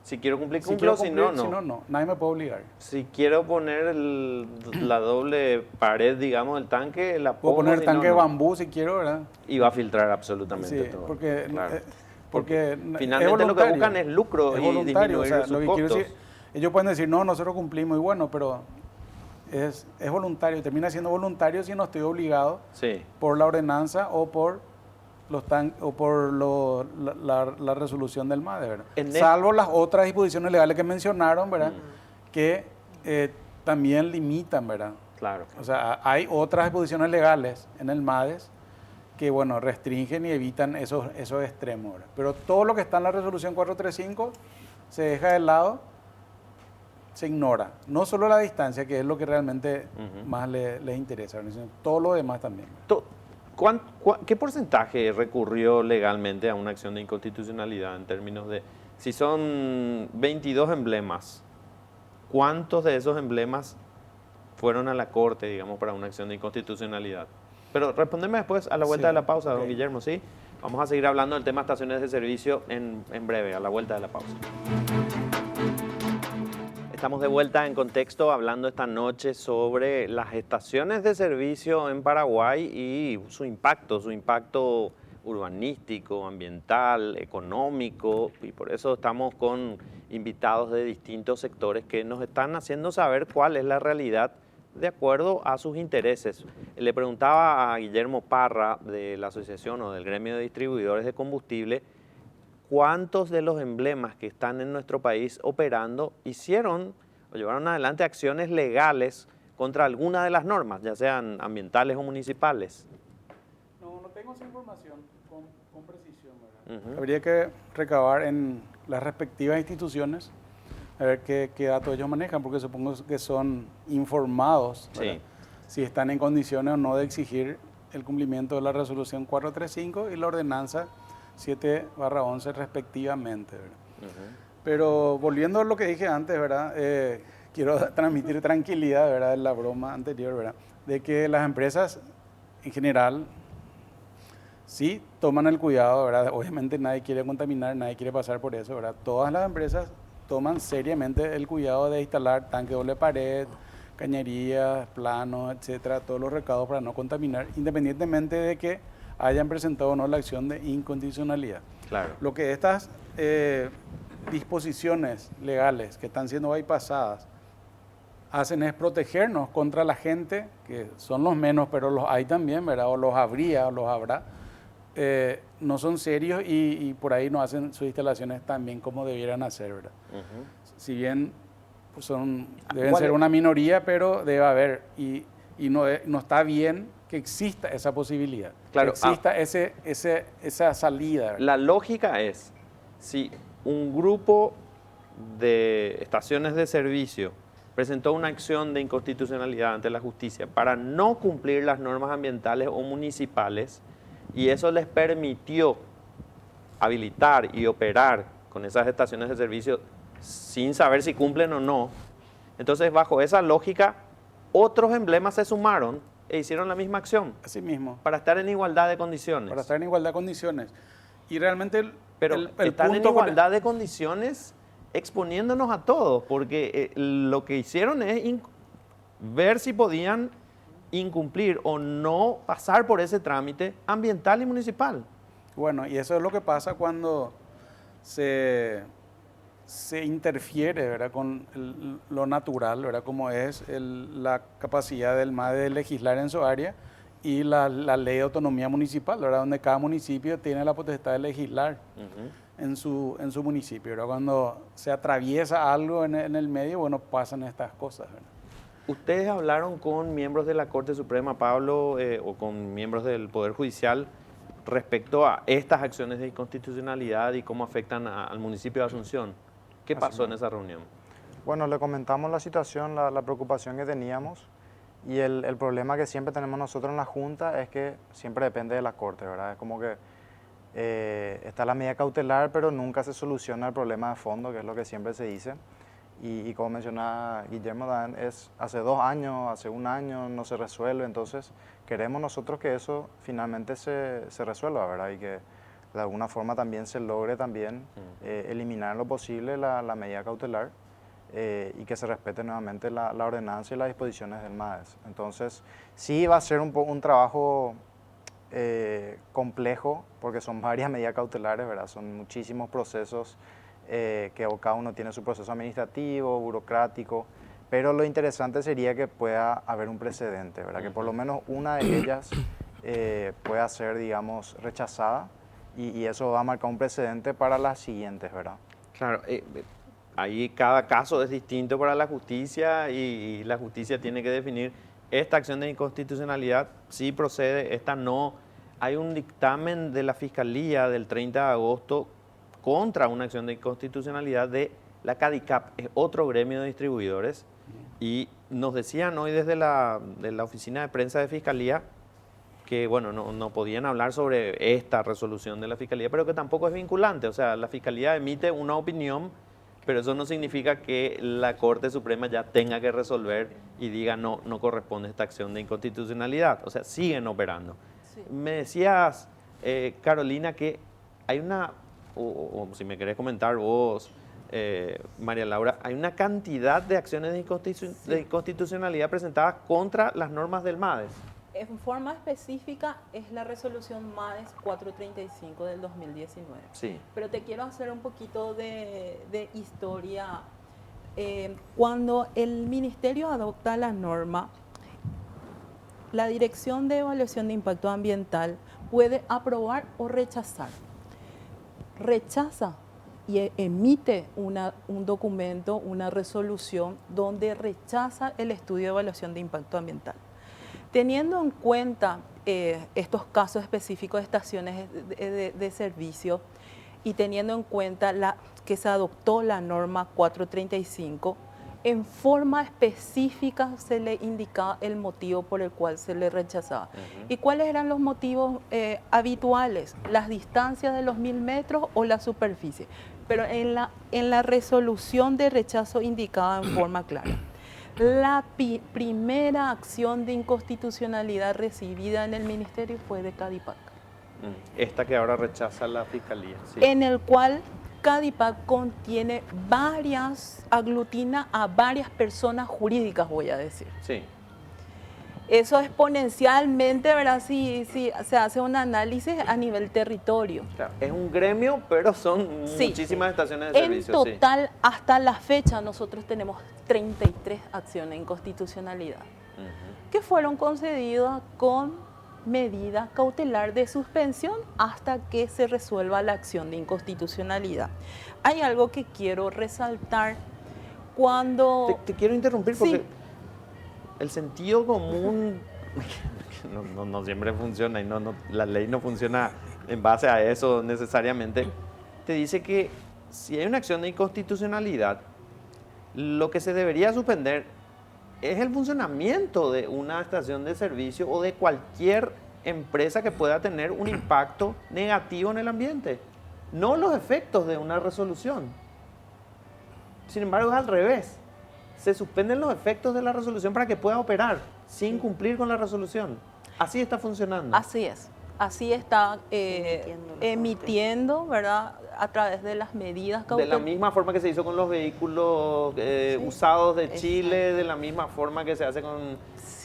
Si quiero cumplir, Si cumplo, quiero cumplir, si no, no. Nadie me puede obligar. Si quiero poner la doble pared, digamos, del tanque, la Puedo pongo. poner tanque de bambú si quiero, ¿verdad? Y va a filtrar absolutamente Sí, todo. porque Porque es finalmente lo que voluntario. buscan es lucro Es y voluntario. disminuir O sea, sus lo que costos. quiero decir, ellos pueden decir, no, nosotros cumplimos y bueno, pero es voluntario. Termina siendo voluntario si no estoy obligado Sí. por la ordenanza o por la resolución del MADE, ¿verdad? Salvo las otras disposiciones legales que mencionaron, ¿verdad? Que también limitan, ¿verdad? Claro. O sea, hay otras disposiciones legales en el MADES que, bueno, restringen y evitan esos extremos, ¿verdad? Pero todo lo que está en la resolución 435 se deja de lado, se ignora. No solo la distancia, que es lo que realmente más les interesa, ¿verdad? Sino todo lo demás también. ¿Qué porcentaje recurrió legalmente a una acción de inconstitucionalidad en términos de, si son 22 emblemas, cuántos de esos emblemas fueron a la Corte, digamos, para una acción de inconstitucionalidad? Pero respondeme después a la vuelta de la pausa, don Guillermo, ¿sí? Vamos a seguir hablando del tema estaciones de servicio en breve, a la vuelta de la pausa. Estamos de vuelta en Contexto hablando esta noche sobre las estaciones de servicio en Paraguay y su impacto urbanístico, ambiental, económico, y por eso estamos con invitados de distintos sectores que nos están haciendo saber cuál es la realidad de acuerdo a sus intereses. Le preguntaba a Guillermo Parra de la asociación o del gremio de distribuidores de combustible cuántos de los emblemas que están en nuestro país operando hicieron o llevaron adelante acciones legales contra alguna de las normas, ya sean ambientales o municipales. No tengo esa información con precisión, ¿verdad? Habría que recabar en las respectivas instituciones a ver qué datos ellos manejan, porque supongo que son informados, ¿verdad? Si están en condiciones o no de exigir el cumplimiento de la resolución 435 y la ordenanza 7/11 respectivamente, ¿verdad? Pero volviendo a lo que dije antes, ¿verdad? Quiero transmitir tranquilidad, ¿verdad? En la broma anterior, ¿verdad? de que las empresas en general sí toman el cuidado, ¿verdad? Obviamente nadie quiere contaminar, nadie quiere pasar por eso, ¿verdad? Todas las empresas toman seriamente el cuidado de instalar tanque doble pared, cañerías, planos, etcétera, todos los recados para no contaminar, independientemente de que hayan presentado o no la acción de inconstitucionalidad. Claro. Lo que estas disposiciones legales que están siendo bypasadas hacen es protegernos contra la gente, que son los menos, pero los hay también, ¿verdad? O los habría, o los habrá, no son serios y por ahí no hacen sus instalaciones tan bien como debieran hacer, ¿verdad? Si bien pues deben ser una minoría, pero debe haber, y no está bien que exista esa posibilidad, Claro, que exista esa salida, ¿verdad? La lógica es, si un grupo de estaciones de servicio presentó una acción de inconstitucionalidad ante la justicia para no cumplir las normas ambientales o municipales, y eso les permitió habilitar y operar con esas estaciones de servicio sin saber si cumplen o no, entonces bajo esa lógica otros emblemas se sumaron e hicieron la misma acción Así mismo, para estar en igualdad de condiciones. para estar en igualdad de condiciones. Y realmente Pero el están en punto igualdad de condiciones exponiéndonos a todos, porque lo que hicieron es ver si podían incumplir o no pasar por ese trámite ambiental y municipal. Bueno, y eso es lo que pasa cuando se interfiere, ¿verdad?, con lo natural, ¿verdad?, como es la capacidad del MADE de legislar en su área y la ley de autonomía municipal, ¿verdad?, donde cada municipio tiene la potestad de legislar en su municipio, ¿verdad? Cuando se atraviesa algo en el medio, bueno, pasan estas cosas, ¿verdad? ¿Ustedes hablaron con miembros de la Corte Suprema, Pablo, o con miembros del Poder Judicial respecto a estas acciones de inconstitucionalidad y cómo afectan al municipio de Asunción? ¿Qué pasó en esa reunión? Bueno, le comentamos la situación, la preocupación que teníamos, y el problema que siempre tenemos nosotros en la Junta es que siempre depende de la Corte, ¿verdad? Es como que está la medida cautelar, pero nunca se soluciona el problema de fondo, que es lo que siempre se dice. Y como mencionaba Guillermo, es hace 2 años, hace 1 año, no se resuelve. Entonces queremos nosotros que eso finalmente se resuelva, ¿verdad? Y que de alguna forma también se logre también eliminar en lo posible la medida cautelar y que se respete nuevamente la ordenanza y las disposiciones del MADES. Entonces sí va a ser un trabajo complejo, porque son varias medidas cautelares, ¿verdad? Son muchísimos procesos que cada uno tiene su proceso administrativo, burocrático, pero lo interesante sería que pueda haber un precedente, ¿verdad? Que por lo menos una de ellas pueda ser, digamos, rechazada, y eso va a marcar un precedente para las siguientes, ¿verdad? Claro, ahí cada caso es distinto para la justicia y la justicia tiene que definir esta acción de inconstitucionalidad, sí procede, esta no. Hay un dictamen de la Fiscalía del 30 de agosto contra una acción de inconstitucionalidad de la CADICAP, es otro gremio de distribuidores, y nos decían hoy desde de la oficina de prensa de Fiscalía que, bueno, no podían hablar sobre esta resolución de la Fiscalía, pero que tampoco es vinculante. O sea, la Fiscalía emite una opinión, pero eso no significa que la Corte Suprema ya tenga que resolver y diga no corresponde esta acción de inconstitucionalidad. O sea, siguen operando. Sí. Me decías, Carolina, que hay una, o si me querés comentar vos, María Laura, hay una cantidad de acciones de inconstitucionalidad presentadas contra las normas del MADES. En forma específica es la resolución MADES 435 del 2019. Sí. Pero te quiero hacer un poquito de historia. Cuando el Ministerio adopta la norma, la Dirección de Evaluación de Impacto Ambiental puede aprobar o rechazar. Rechaza y emite un documento, una resolución donde rechaza el estudio de evaluación de impacto ambiental. Teniendo en cuenta estos casos específicos de estaciones de servicio y teniendo en cuenta que se adoptó la norma 435, en forma específica se le indicaba el motivo por el cual se le rechazaba. ¿Y cuáles eran los motivos habituales? Las distancias de los 1000 metros o la superficie. Pero en la resolución de rechazo indicaba en forma clara: La primera acción de inconstitucionalidad recibida en el ministerio fue de Cadipac, Esta que ahora rechaza la fiscalía. Sí. en el cual Cadipac contiene aglutina a varias personas jurídicas, voy a decir. Sí. Eso exponencialmente, ¿verdad? Si se hace un análisis a nivel territorio. Claro, es un gremio, pero son Sí. muchísimas estaciones de En servicio. total, hasta la fecha, nosotros tenemos 33 acciones de inconstitucionalidad que fueron concedidas con medida cautelar de suspensión hasta que se resuelva la acción de inconstitucionalidad. Hay algo que quiero resaltar cuando... Te quiero interrumpir porque Sí. el sentido común no siempre funciona y la ley no funciona en base a eso necesariamente. Te dice que si hay una acción de inconstitucionalidad, lo que se debería suspender es el funcionamiento de una estación de servicio o de cualquier empresa que pueda tener un impacto negativo en el ambiente, no los efectos de una resolución. Sin embargo, es al revés. Se suspenden los efectos de la resolución para que pueda operar sin cumplir con la resolución. Así está funcionando. Así es, así está emitiendo, ¿verdad? A través de las medidas De cautelares. la misma forma que se hizo con los vehículos usados de Chile, de la misma forma que se hace con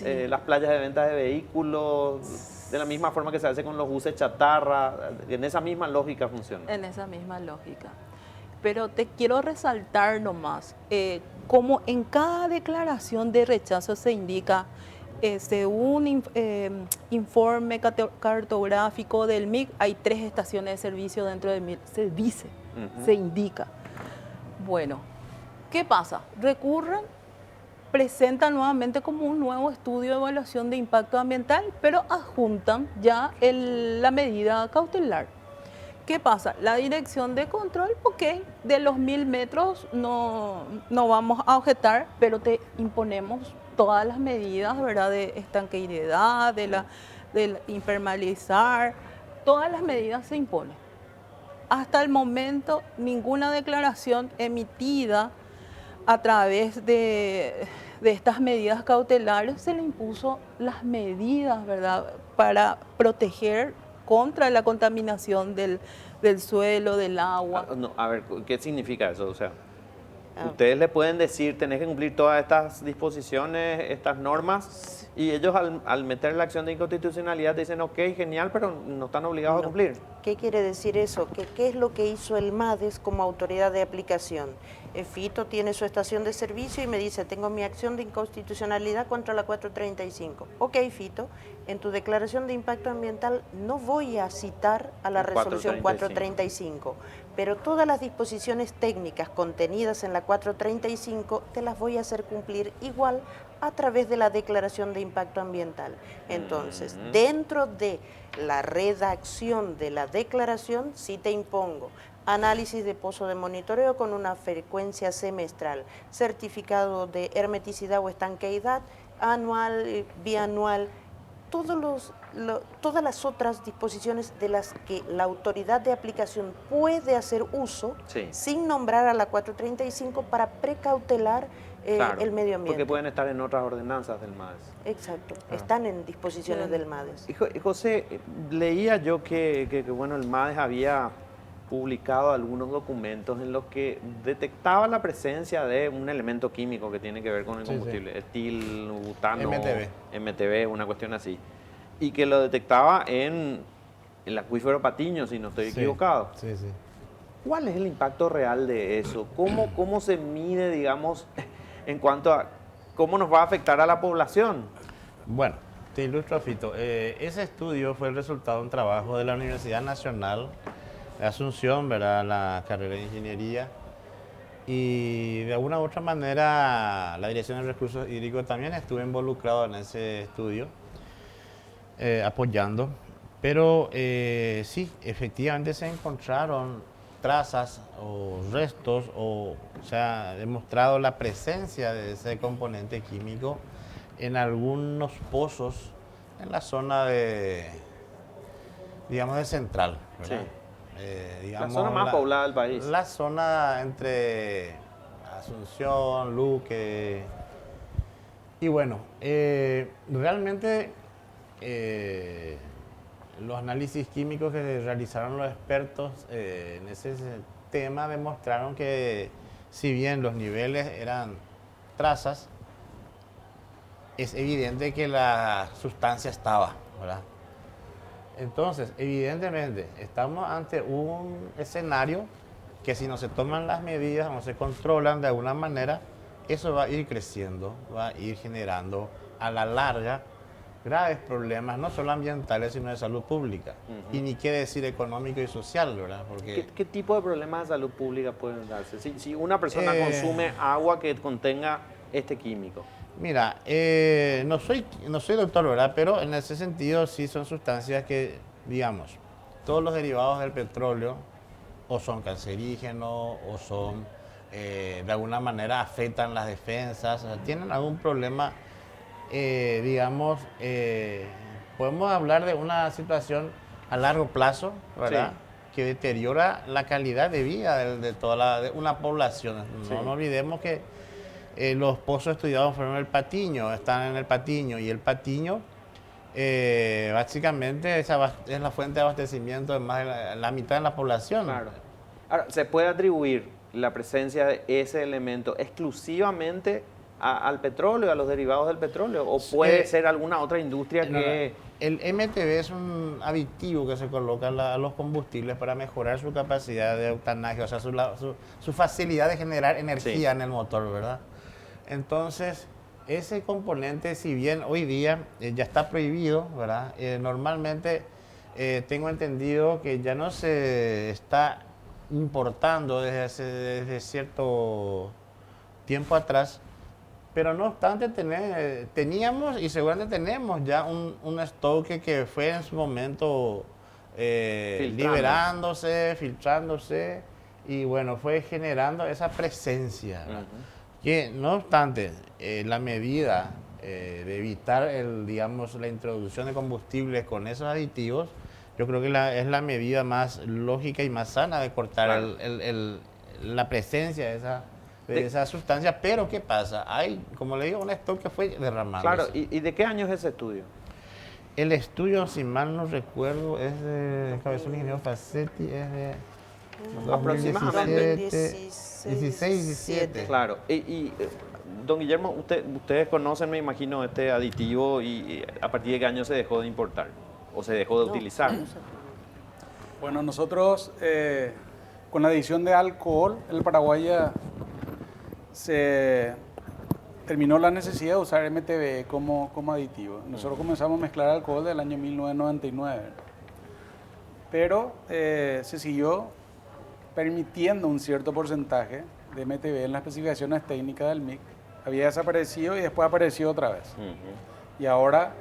las playas de venta de vehículos, de la misma forma que se hace con los buses chatarra, en esa misma lógica funciona. En esa misma lógica. Pero te quiero resaltar nomás, como en cada declaración de rechazo se indica, según informe cartográfico del MIC, hay 3 estaciones de servicio dentro del MIC, se dice, se indica. Bueno, ¿qué pasa? Recurren, presentan nuevamente como un nuevo estudio de evaluación de impacto ambiental, pero adjuntan ya la medida cautelar. ¿Qué pasa? La dirección de control, ok, de los 1000 metros no vamos a objetar, pero te imponemos todas las medidas, ¿verdad? De estanqueidad, de impermeabilizar, todas las medidas se imponen. Hasta el momento, ninguna declaración emitida a través de estas medidas cautelares se le impuso las medidas, ¿verdad? Para proteger contra la contaminación del suelo, del agua. No, a ver, ¿qué significa eso? O sea, ustedes le pueden decir, tenés que cumplir todas estas disposiciones, estas normas, y ellos al meter la acción de inconstitucionalidad dicen, ok, genial, pero no están obligados a cumplir. ¿Qué quiere decir eso? ¿Qué es lo que hizo el MADES como autoridad de aplicación? Fito tiene su estación de servicio y me dice, tengo mi acción de inconstitucionalidad contra la 435. Ok, Fito, en tu declaración de impacto ambiental no voy a citar a la resolución 435, pero todas las disposiciones técnicas contenidas en la 435 te las voy a hacer cumplir igual a través de la declaración de impacto ambiental. Entonces, dentro de la redacción de la declaración, sí te impongo análisis de pozo de monitoreo con una frecuencia semestral, certificado de hermeticidad o estanqueidad anual, bianual, todas las otras disposiciones de las que la autoridad de aplicación puede hacer uso sin nombrar a la 435 para precautelar el medio ambiente. Porque pueden estar en otras ordenanzas del MADES. Exacto, están en disposiciones del MADES. José, leía yo que bueno, el MADES había publicado algunos documentos en los que detectaba la presencia de un elemento químico que tiene que ver con el combustible, etil, butano, MTB, una cuestión así, y que lo detectaba en el acuífero Patiño, si no estoy equivocado. Sí, sí. ¿Cuál es el impacto real de eso? ¿Cómo se mide, digamos, en cuanto a cómo nos va a afectar a la población? Bueno, te ilustro, Fito. Ese estudio fue el resultado de un trabajo de la Universidad Nacional de Asunción, ¿verdad? La carrera de Ingeniería. Y de alguna u otra manera la Dirección de Recursos Hídricos también estuvo involucrado en ese estudio, apoyando. Pero sí, efectivamente se encontraron trazas o restos, o se ha demostrado la presencia de ese componente químico en algunos pozos en la zona de, digamos, de Central, ¿verdad? Sí. Digamos, la zona más poblada del país. La zona entre Asunción, Luque, Y bueno, realmente los análisis químicos que realizaron los expertos en ese tema demostraron que si bien los niveles eran trazas, es evidente que la sustancia estaba, ¿verdad? Entonces, evidentemente, estamos ante un escenario que si no se toman las medidas, no se controlan de alguna manera, eso va a ir creciendo, va a ir generando a la larga graves problemas, no solo ambientales, sino de salud pública. Y ni qué decir económico y social, ¿verdad? Porque ¿Qué tipo de problemas de salud pública pueden darse? Si una persona consume agua que contenga este químico. mira, no soy doctor, ¿verdad? Pero en ese sentido sí son sustancias que, digamos, todos los derivados del petróleo o son cancerígenos o son, de alguna manera, afectan las defensas, o sea, tienen algún problema, digamos, podemos hablar de una situación a largo plazo, ¿verdad? Sí. Que deteriora la calidad de vida de toda de una población. Sí. No olvidemos que los pozos estudiados fueron el Patiño, están en el Patiño, y el Patiño básicamente es la fuente de abastecimiento de más de la mitad de la población. Claro. Ahora, ¿se puede atribuir la presencia de ese elemento exclusivamente al petróleo, a los derivados del petróleo? ¿O puede ser alguna otra industria que...? El MTB es un aditivo que se coloca a los combustibles para mejorar su capacidad de octanaje, o sea, su facilidad de generar energía en el motor, ¿verdad? Entonces, ese componente, si bien hoy día ya está prohibido, ¿verdad? Normalmente tengo entendido que ya no se está importando desde cierto tiempo atrás, pero no obstante teníamos y seguramente tenemos ya un stock que fue en su momento liberándose, filtrándose, y bueno, fue generando esa presencia, ¿verdad? Que no obstante, la medida de evitar digamos, la introducción de combustibles con esos aditivos, yo creo que es la medida más lógica y más sana de cortar la presencia de esa sustancia. Pero ¿qué pasa? Hay, como le digo, un stock que fue derramado. Claro, ¿y de qué año es ese estudio? El estudio, si mal no recuerdo, es de Cabezón Ingeniero Facetti, es de aproximadamente 16, 17. Claro, y don Guillermo, ustedes conocen, me imagino, este aditivo, y a partir de qué año se dejó de importar o se dejó de utilizar. Bueno, nosotros con la adición de alcohol, el Paraguay ya se terminó la necesidad de usar MTBE como aditivo. Nosotros comenzamos a mezclar alcohol del año 1999, pero se siguió permitiendo un cierto porcentaje de MTBE en las especificaciones técnicas del MIC. Había desaparecido y después apareció otra vez. Y ahora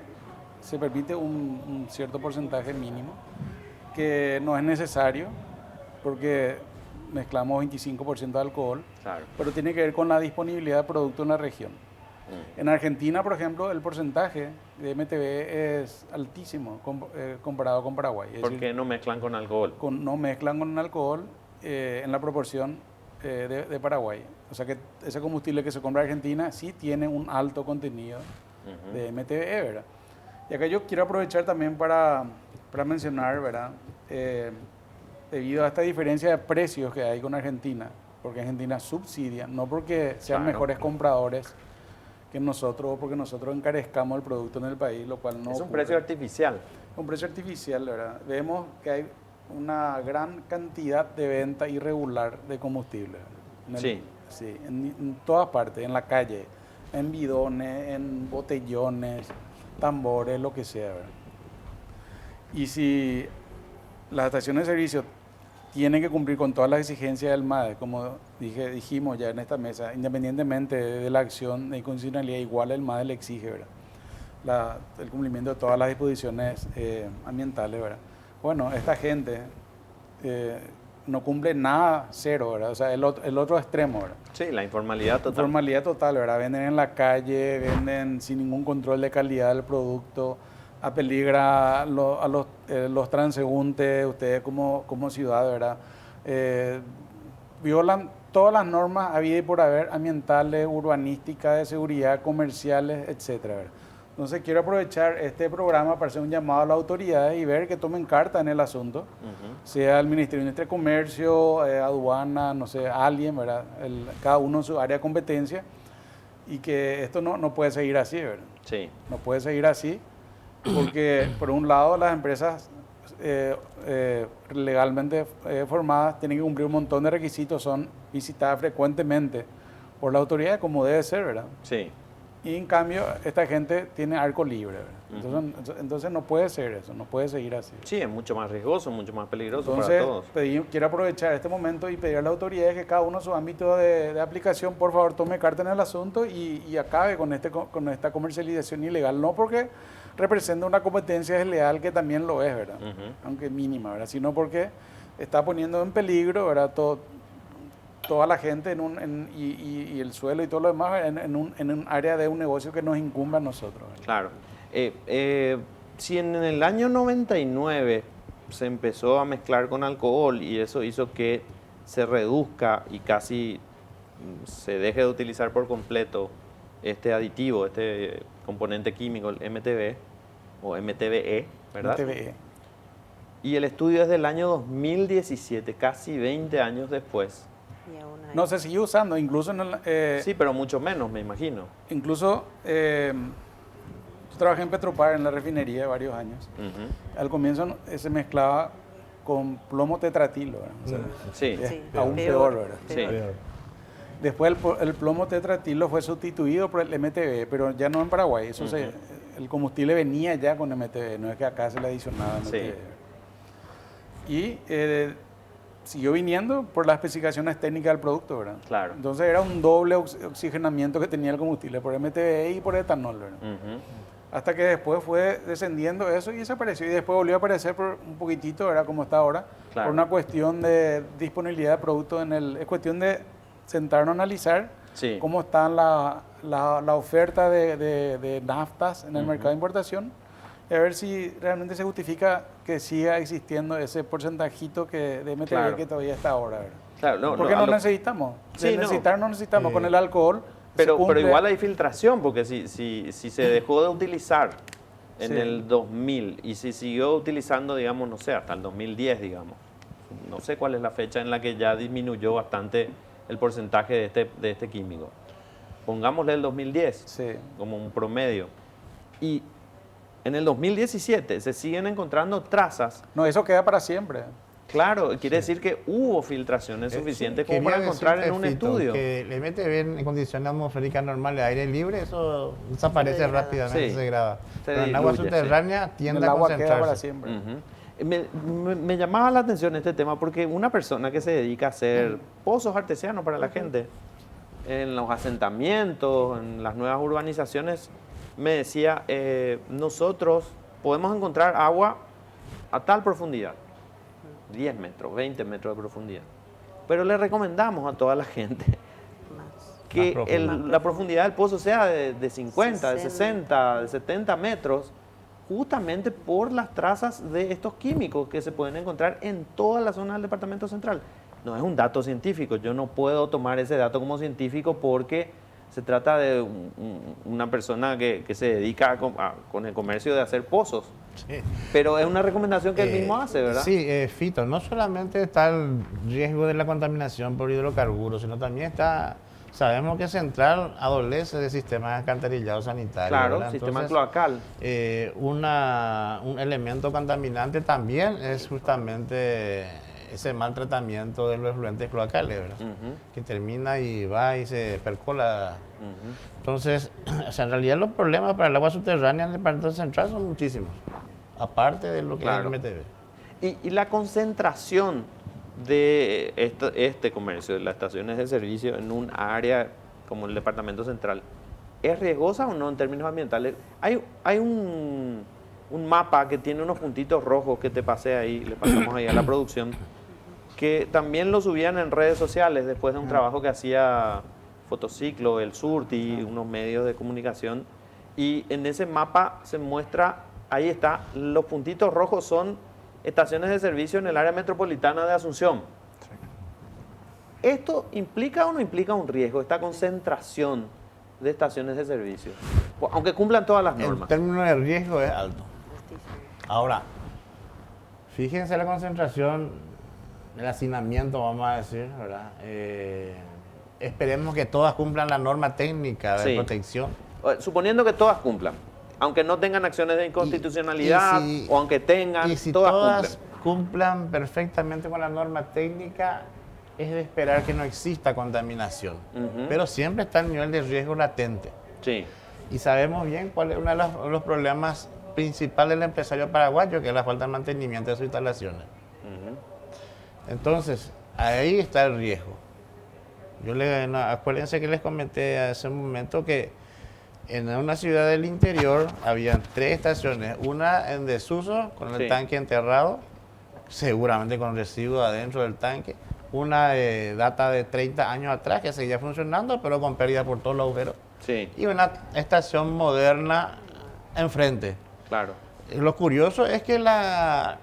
se permite un cierto porcentaje mínimo, que no es necesario, porque mezclamos 25% de alcohol, claro, pero tiene que ver con la disponibilidad de producto en la región. En Argentina, por ejemplo, el porcentaje de MTBE es altísimo comparado con Paraguay. ¿Por qué no mezclan con alcohol? No mezclan con alcohol en la proporción de Paraguay. O sea que ese combustible que se compra en Argentina sí tiene un alto contenido de MTBE, ¿verdad? Y acá yo quiero aprovechar también para mencionar, ¿verdad? Debido a esta diferencia de precios que hay con Argentina, porque Argentina subsidia, no porque sean mejores compradores que nosotros, o porque nosotros encarezcamos el producto en el país, lo cual no es un precio artificial. Un precio artificial, ¿verdad? Vemos que hay una gran cantidad de venta irregular de combustible. Sí, en todas partes, en la calle, en bidones, en botellones, tambores, lo que sea, ¿verdad? Y si las estaciones de servicio tienen que cumplir con todas las exigencias del MADE, como dijimos ya en esta mesa, independientemente de la acción de inconstitucionalidad, igual el MADE le exige, ¿verdad? El cumplimiento de todas las disposiciones ambientales, ¿verdad? Bueno, esta gente no cumple nada, cero, ¿verdad? O sea, el otro extremo, ¿verdad? Sí, la informalidad total. Informalidad total, ¿verdad? Venden en la calle, venden sin ningún control de calidad del producto, apeligra a los transeúntes, ustedes como ciudad, ¿verdad? Violan todas las normas habidas y por haber, ambientales, urbanísticas, de seguridad, comerciales, etcétera, ¿verdad? Entonces quiero aprovechar este programa para hacer un llamado a las autoridades y ver que tomen carta en el asunto, sea el Ministerio de Industria y Comercio, aduana, no sé, alguien, ¿verdad? Cada uno en su área de competencia, y que esto no puede seguir así, ¿verdad? Sí. No puede seguir así porque, por un lado, las empresas legalmente formadas tienen que cumplir un montón de requisitos, son visitadas frecuentemente por la autoridad, como debe ser, ¿verdad? Sí. Y en cambio, esta gente tiene arco libre, ¿verdad? Entonces no puede ser eso, no puede seguir así. Sí, es mucho más riesgoso, mucho más peligroso Entonces, para todos. quiero aprovechar este momento y pedir a las autoridades que cada uno en su ámbito de aplicación, por favor, tome carta en el asunto y acabe con esta comercialización ilegal. No porque representa una competencia desleal, que también lo es, ¿verdad? Aunque mínima, ¿verdad? Sino porque está poniendo en peligro, ¿verdad? Toda la gente y el suelo y todo lo demás en un área de un negocio que nos incumbe a nosotros, ¿verdad? Claro. Si en el año 99 se empezó a mezclar con alcohol y eso hizo que se reduzca y casi se deje de utilizar por completo este aditivo, este componente químico, el MTB o MTBE, ¿verdad? MTBE. Y el estudio es del año 2017, casi 20 años después. Y aún hay- No, se sigue usando, incluso Sí, pero mucho menos, me imagino. incluso yo trabajé en Petropar, en la refinería, varios años. Al comienzo se mezclaba con plomo tetratilo, ¿verdad? O sea, Sí. Sí, aún peor, ¿verdad? Sí. Después el plomo tetratilo fue sustituido por el MTB, pero ya no en Paraguay. El combustible venía ya con MTB, no es que acá se le adicionaba MTB. Sí. Y siguió viniendo por las especificaciones técnicas del producto, ¿verdad? Claro. Entonces era un doble oxigenamiento que tenía el combustible, por MTB y por etanol, ¿verdad? Hasta que después fue descendiendo eso y desapareció. Y después volvió a aparecer por un poquitito, ¿verdad? Como está ahora, Claro. por una cuestión de disponibilidad de producto. Es cuestión de sentarnos a analizar Sí. cómo está la oferta de naftas en el mercado de importación y a ver si realmente se justifica que siga existiendo ese porcentajito de MTB Claro. que todavía está ahora, ¿verdad? Claro, no, Porque a no lo- necesitamos. Sí, De no. necesitar no necesitamos. Con el alcohol se Pero cumple. igual hay filtración, porque si se dejó de utilizar en Sí. el 2000 y se siguió utilizando, digamos, no sé, hasta el 2010, digamos. No sé cuál es la fecha en la que ya disminuyó bastante el porcentaje de este químico. Pongámosle el 2010 Sí. como un promedio. Y en el 2017 se siguen encontrando trazas. No, eso queda para siempre. Claro, quiere decir que hubo filtraciones suficientes como para Quería encontrar en decirte, un Fito, estudio. que el MTB en condiciones atmosféricas normales, aire libre, eso desaparece Se degrada. rápidamente, Sí. se degrada. Se Pero en agua diluye, subterránea tiende El a agua queda para concentrarse. siempre. Me llamaba la atención este tema porque una persona que se dedica a hacer pozos artesianos para la gente, en los asentamientos, en las nuevas urbanizaciones, me decía, nosotros podemos encontrar agua a tal profundidad, 10 metros, 20 metros de profundidad, pero le recomendamos a toda la gente Más. que Más profundo. la profundidad del pozo sea de 50, de 60. 60, de 70 metros, justamente por las trazas de estos químicos que se pueden encontrar en toda la zona del departamento central. No es un dato científico, yo no puedo tomar ese dato como científico porque se trata de una persona que se dedica con el comercio de hacer pozos. Sí. Pero es una recomendación que él mismo hace, ¿verdad? Sí, Fito, no solamente está el riesgo de la contaminación por hidrocarburos, sino también sabemos que Central adolece de sistemas de alcantarillado sanitario. Claro, ¿verdad? sistema Entonces, cloacal. un elemento contaminante también es justamente ese mal tratamiento de los efluentes cloacales, ¿verdad? Que termina y va y se percola. Entonces, o sea, en realidad los problemas para el agua subterránea en el departamento central son muchísimos, aparte de lo que Claro. es el MTB. Y la concentración de este comercio, de las estaciones de servicio en un área como el departamento central, ¿es riesgosa o no en términos ambientales? Hay un mapa que tiene unos puntitos rojos que te pasé ahí, le pasamos ahí a la producción, que también lo subían en redes sociales después de un trabajo que hacía Fotociclo, El Surti, unos medios de comunicación, y en ese mapa se muestra, ahí está, los puntitos rojos son estaciones de servicio en el área metropolitana de Asunción. ¿Esto implica o no implica un riesgo, esta concentración de estaciones de servicio? Aunque cumplan todas las En normas. términos de riesgo es alto. Ahora, fíjense la concentración, el hacinamiento, vamos a decir, ¿verdad? Esperemos que todas cumplan la norma técnica de Sí. protección. Suponiendo que todas cumplan, aunque no tengan acciones de inconstitucionalidad y si- o aunque tengan, Y si todas todas cumplen. cumplan perfectamente con la norma técnica, es de esperar que no exista contaminación. Ujú. Pero siempre está el nivel de riesgo latente. Sí, Y sabemos bien cuál es uno de los problemas principales del empresario paraguayo, que es la falta de mantenimiento de sus instalaciones. Entonces, ahí está el riesgo. Acuérdense que les comenté hace un momento que en una ciudad del interior habían 3 estaciones, una en desuso, con el Sí. tanque enterrado, seguramente con residuos adentro del tanque, una de data de 30 años atrás que seguía funcionando, pero con pérdida por todos los agujeros, sí, y una estación moderna enfrente. claro. Lo curioso es que la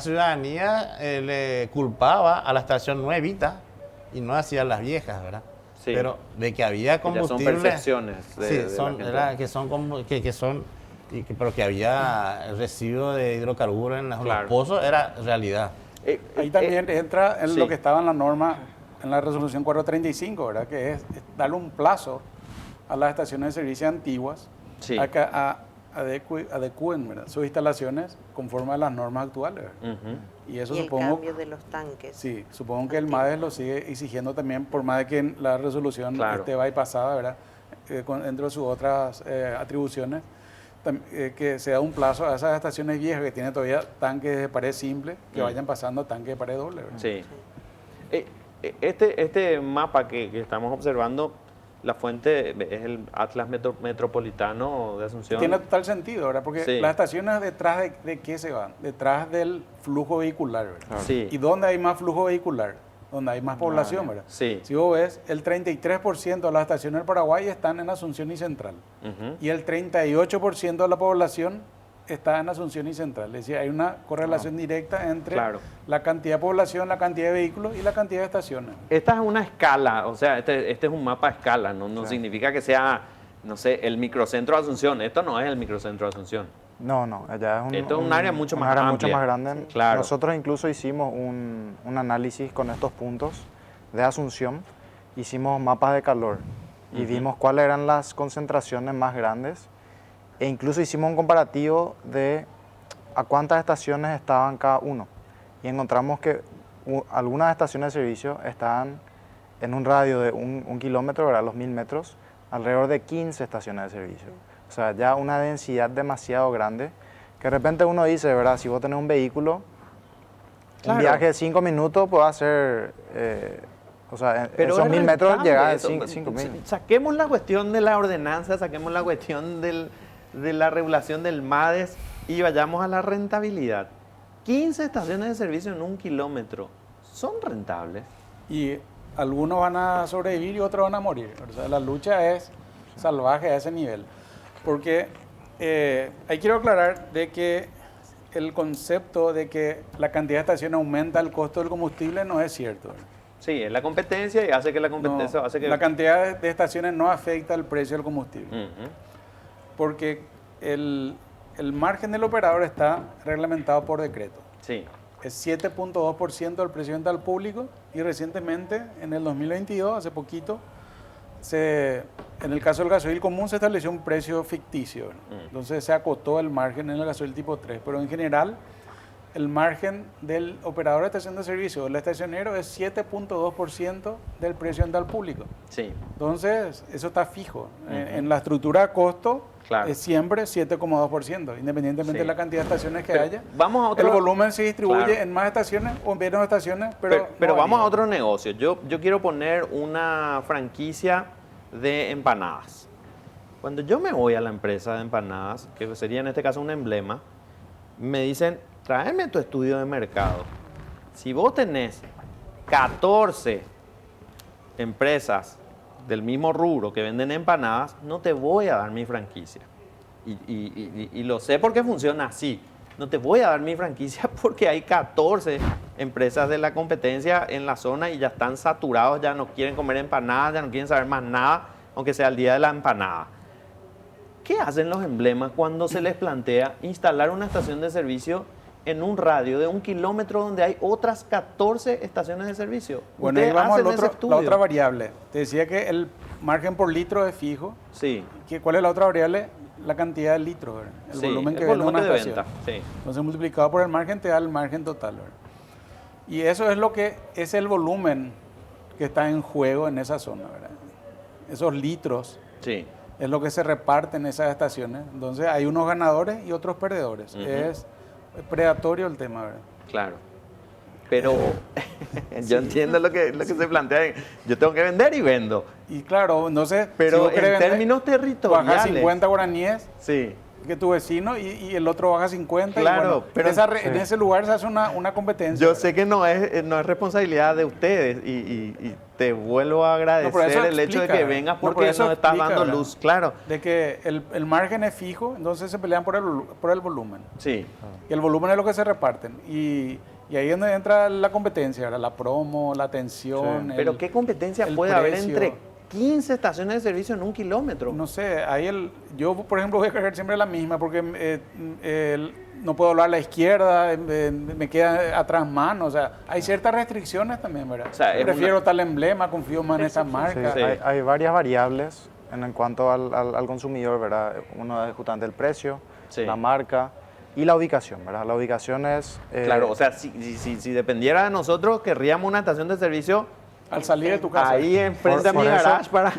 ciudadanía le culpaba a la estación nuevita y no hacía las viejas, ¿verdad? Sí. Pero de que había Que ya son combustible. percepciones de- sí, de la son, gente. ¿verdad? Pero que había residuos de hidrocarburos en los Claro. pozos era realidad. Ahí también entra en sí. lo que estaba en la norma, en la resolución 435, ¿verdad? Que es darle un plazo a las estaciones de servicio antiguas Sí. a que adecúen, ¿verdad?, sus instalaciones conforme a las normas actuales, ¿verdad? Ujú. Y eso Y el supongo, cambio de los tanques. sí, supongo que el MADES lo sigue exigiendo también, por más de que la resolución Claro. esté bypassada, ¿verdad? Dentro de sus otras atribuciones, que se da un plazo a esas estaciones viejas que tienen todavía tanques de pared simple, que vayan pasando a tanques de pared doble, ¿verdad? Sí. Este mapa que estamos observando, la fuente es el Atlas Metropolitano de Asunción. Tiene total sentido, ¿verdad? Porque Sí. las estaciones detrás de qué se van? Detrás del flujo vehicular, ¿verdad? Sí. ¿Y dónde hay más flujo vehicular? Donde hay más población, ¿verdad? Sí. Si vos ves, el 33% de las estaciones del Paraguay están en Asunción y Central. Ujú. Y el 38% de la población está en Asunción y Central. Es decir, hay una correlación directa entre Claro. la cantidad de población, la cantidad de vehículos y la cantidad de estaciones. Esta es una escala, o sea, este es un mapa a escala, no significa que sea, no sé, el microcentro de Asunción. Esto no es el microcentro de Asunción. No, allá es Esto es un área mucho un más área amplia. mucho más grande. Claro. Nosotros incluso hicimos un análisis con estos puntos de Asunción, hicimos mapas de calor y vimos cuáles eran las concentraciones más grandes e incluso hicimos un comparativo de a cuántas estaciones estaban cada uno y encontramos que algunas estaciones de servicio estaban en un radio de un kilómetro, ¿verdad? Los 1000 metros, alrededor de 15 estaciones de servicio. O sea, ya una densidad demasiado grande, que de repente uno dice, ¿verdad? Si vos tenés un vehículo, Claro. un viaje de 5 minutos puede hacer, o sea, en Pero esos es 1000 metros rentable llega a eso. 5.000. Saquemos la cuestión de la ordenanza, saquemos la cuestión de la regulación del MADES y vayamos a la rentabilidad. 15 estaciones de servicio en 1 kilómetro, ¿son rentables? Y algunos van a sobrevivir y otros van a morir. O sea, la lucha es salvaje a ese nivel. Porque ahí quiero aclarar de que el concepto de que la cantidad de estaciones aumenta el costo del combustible no es cierto. Sí, es la competencia y hace que la No, competencia hace que... la cantidad de estaciones no afecta el precio del combustible. Ujú. Porque el margen del operador está reglamentado por decreto. Sí, Es 7.2% del precio de venta al público y recientemente, en el 2022, hace poquito, en el caso del gasoil común se estableció un precio ficticio. Entonces se acotó el margen en el gasoil tipo 3, pero en general el margen del operador de estación de servicio, del estacionero, es 7.2% del precio de venta al público. sí. Entonces, eso está fijo. En la estructura de costo Claro. es siempre 7,2%, independientemente Sí. de la cantidad de estaciones que Pero haya. vamos a otro... El volumen se distribuye Claro. en más estaciones o en menos estaciones, pero Pero no vamos a varía. otro negocio. Yo quiero poner una franquicia de empanadas. Cuando yo me voy a la empresa de empanadas, que sería en este caso un emblema, me dicen, tráeme tu estudio de mercado. Si vos tenés 14 empresas del mismo rubro que venden empanadas, no te voy a dar mi franquicia. Y lo sé porque funciona así. No te voy a dar mi franquicia porque hay 14 empresas de la competencia en la zona y ya están saturados, ya no quieren comer empanadas, ya no quieren saber más nada, aunque sea el día de la empanada. ¿Qué hacen los emblemas cuando se les plantea instalar una estación de servicio en un radio de 1 kilómetro donde hay otras 14 estaciones de servicio? Bueno, ahí vamos hacen al ese la estudio. otra variable. Te decía que el margen por litro es fijo. Sí, ¿Cuál es la otra variable? La cantidad de litros, ¿verdad? El sí, volumen que el vende volumen una de estación. venta. Sí. Entonces multiplicado por el margen te da el margen total, ¿verdad? Y eso es lo que es el volumen que está en juego en esa zona, ¿verdad? Esos litros Sí. es lo que se reparte en esas estaciones. Entonces hay unos ganadores y otros perdedores. Ujú. Es predatorio el tema, ¿verdad? Claro. Pero yo entiendo lo que se plantea. Yo tengo que vender y vendo. Y claro, entonces, Pero si vos querés en vender, términos baja territoriales. 50 guaraníes Sí. que tu vecino y el otro baja 50. Claro, y bueno, pero- en ese lugar se hace una competencia. Yo ¿verdad? sé que no es responsabilidad de ustedes y te vuelvo a No, pero agradecer eso el hecho de explica, que vengas no, pero porque eso nos estás explica, dando ¿verdad? luz, claro. De que el margen es fijo, entonces se pelean por el volumen. Sí, Y el volumen es lo que se reparten. Y ahí es donde entra la competencia, ¿verdad? La promo, la atención. pero ¿qué competencia el puede haber precio. entre 15 estaciones de servicio en 1 kilómetro? No sé, yo por ejemplo voy a cargar siempre la misma porque no puedo hablar a la izquierda, me queda atrás mano, o sea, hay ciertas restricciones también, ¿verdad? O sea, es Prefiero tal emblema, confío más en esa Sí, marca. Sí. hay varias variables en cuanto al consumidor, ¿verdad? Uno es justamente el precio, Sí. la marca y la ubicación, ¿verdad? La ubicación es... Claro, o sea, si dependiera de nosotros, querríamos una estación de servicio Al salir de tu casa. ahí enfrente a mi Por eso- garage para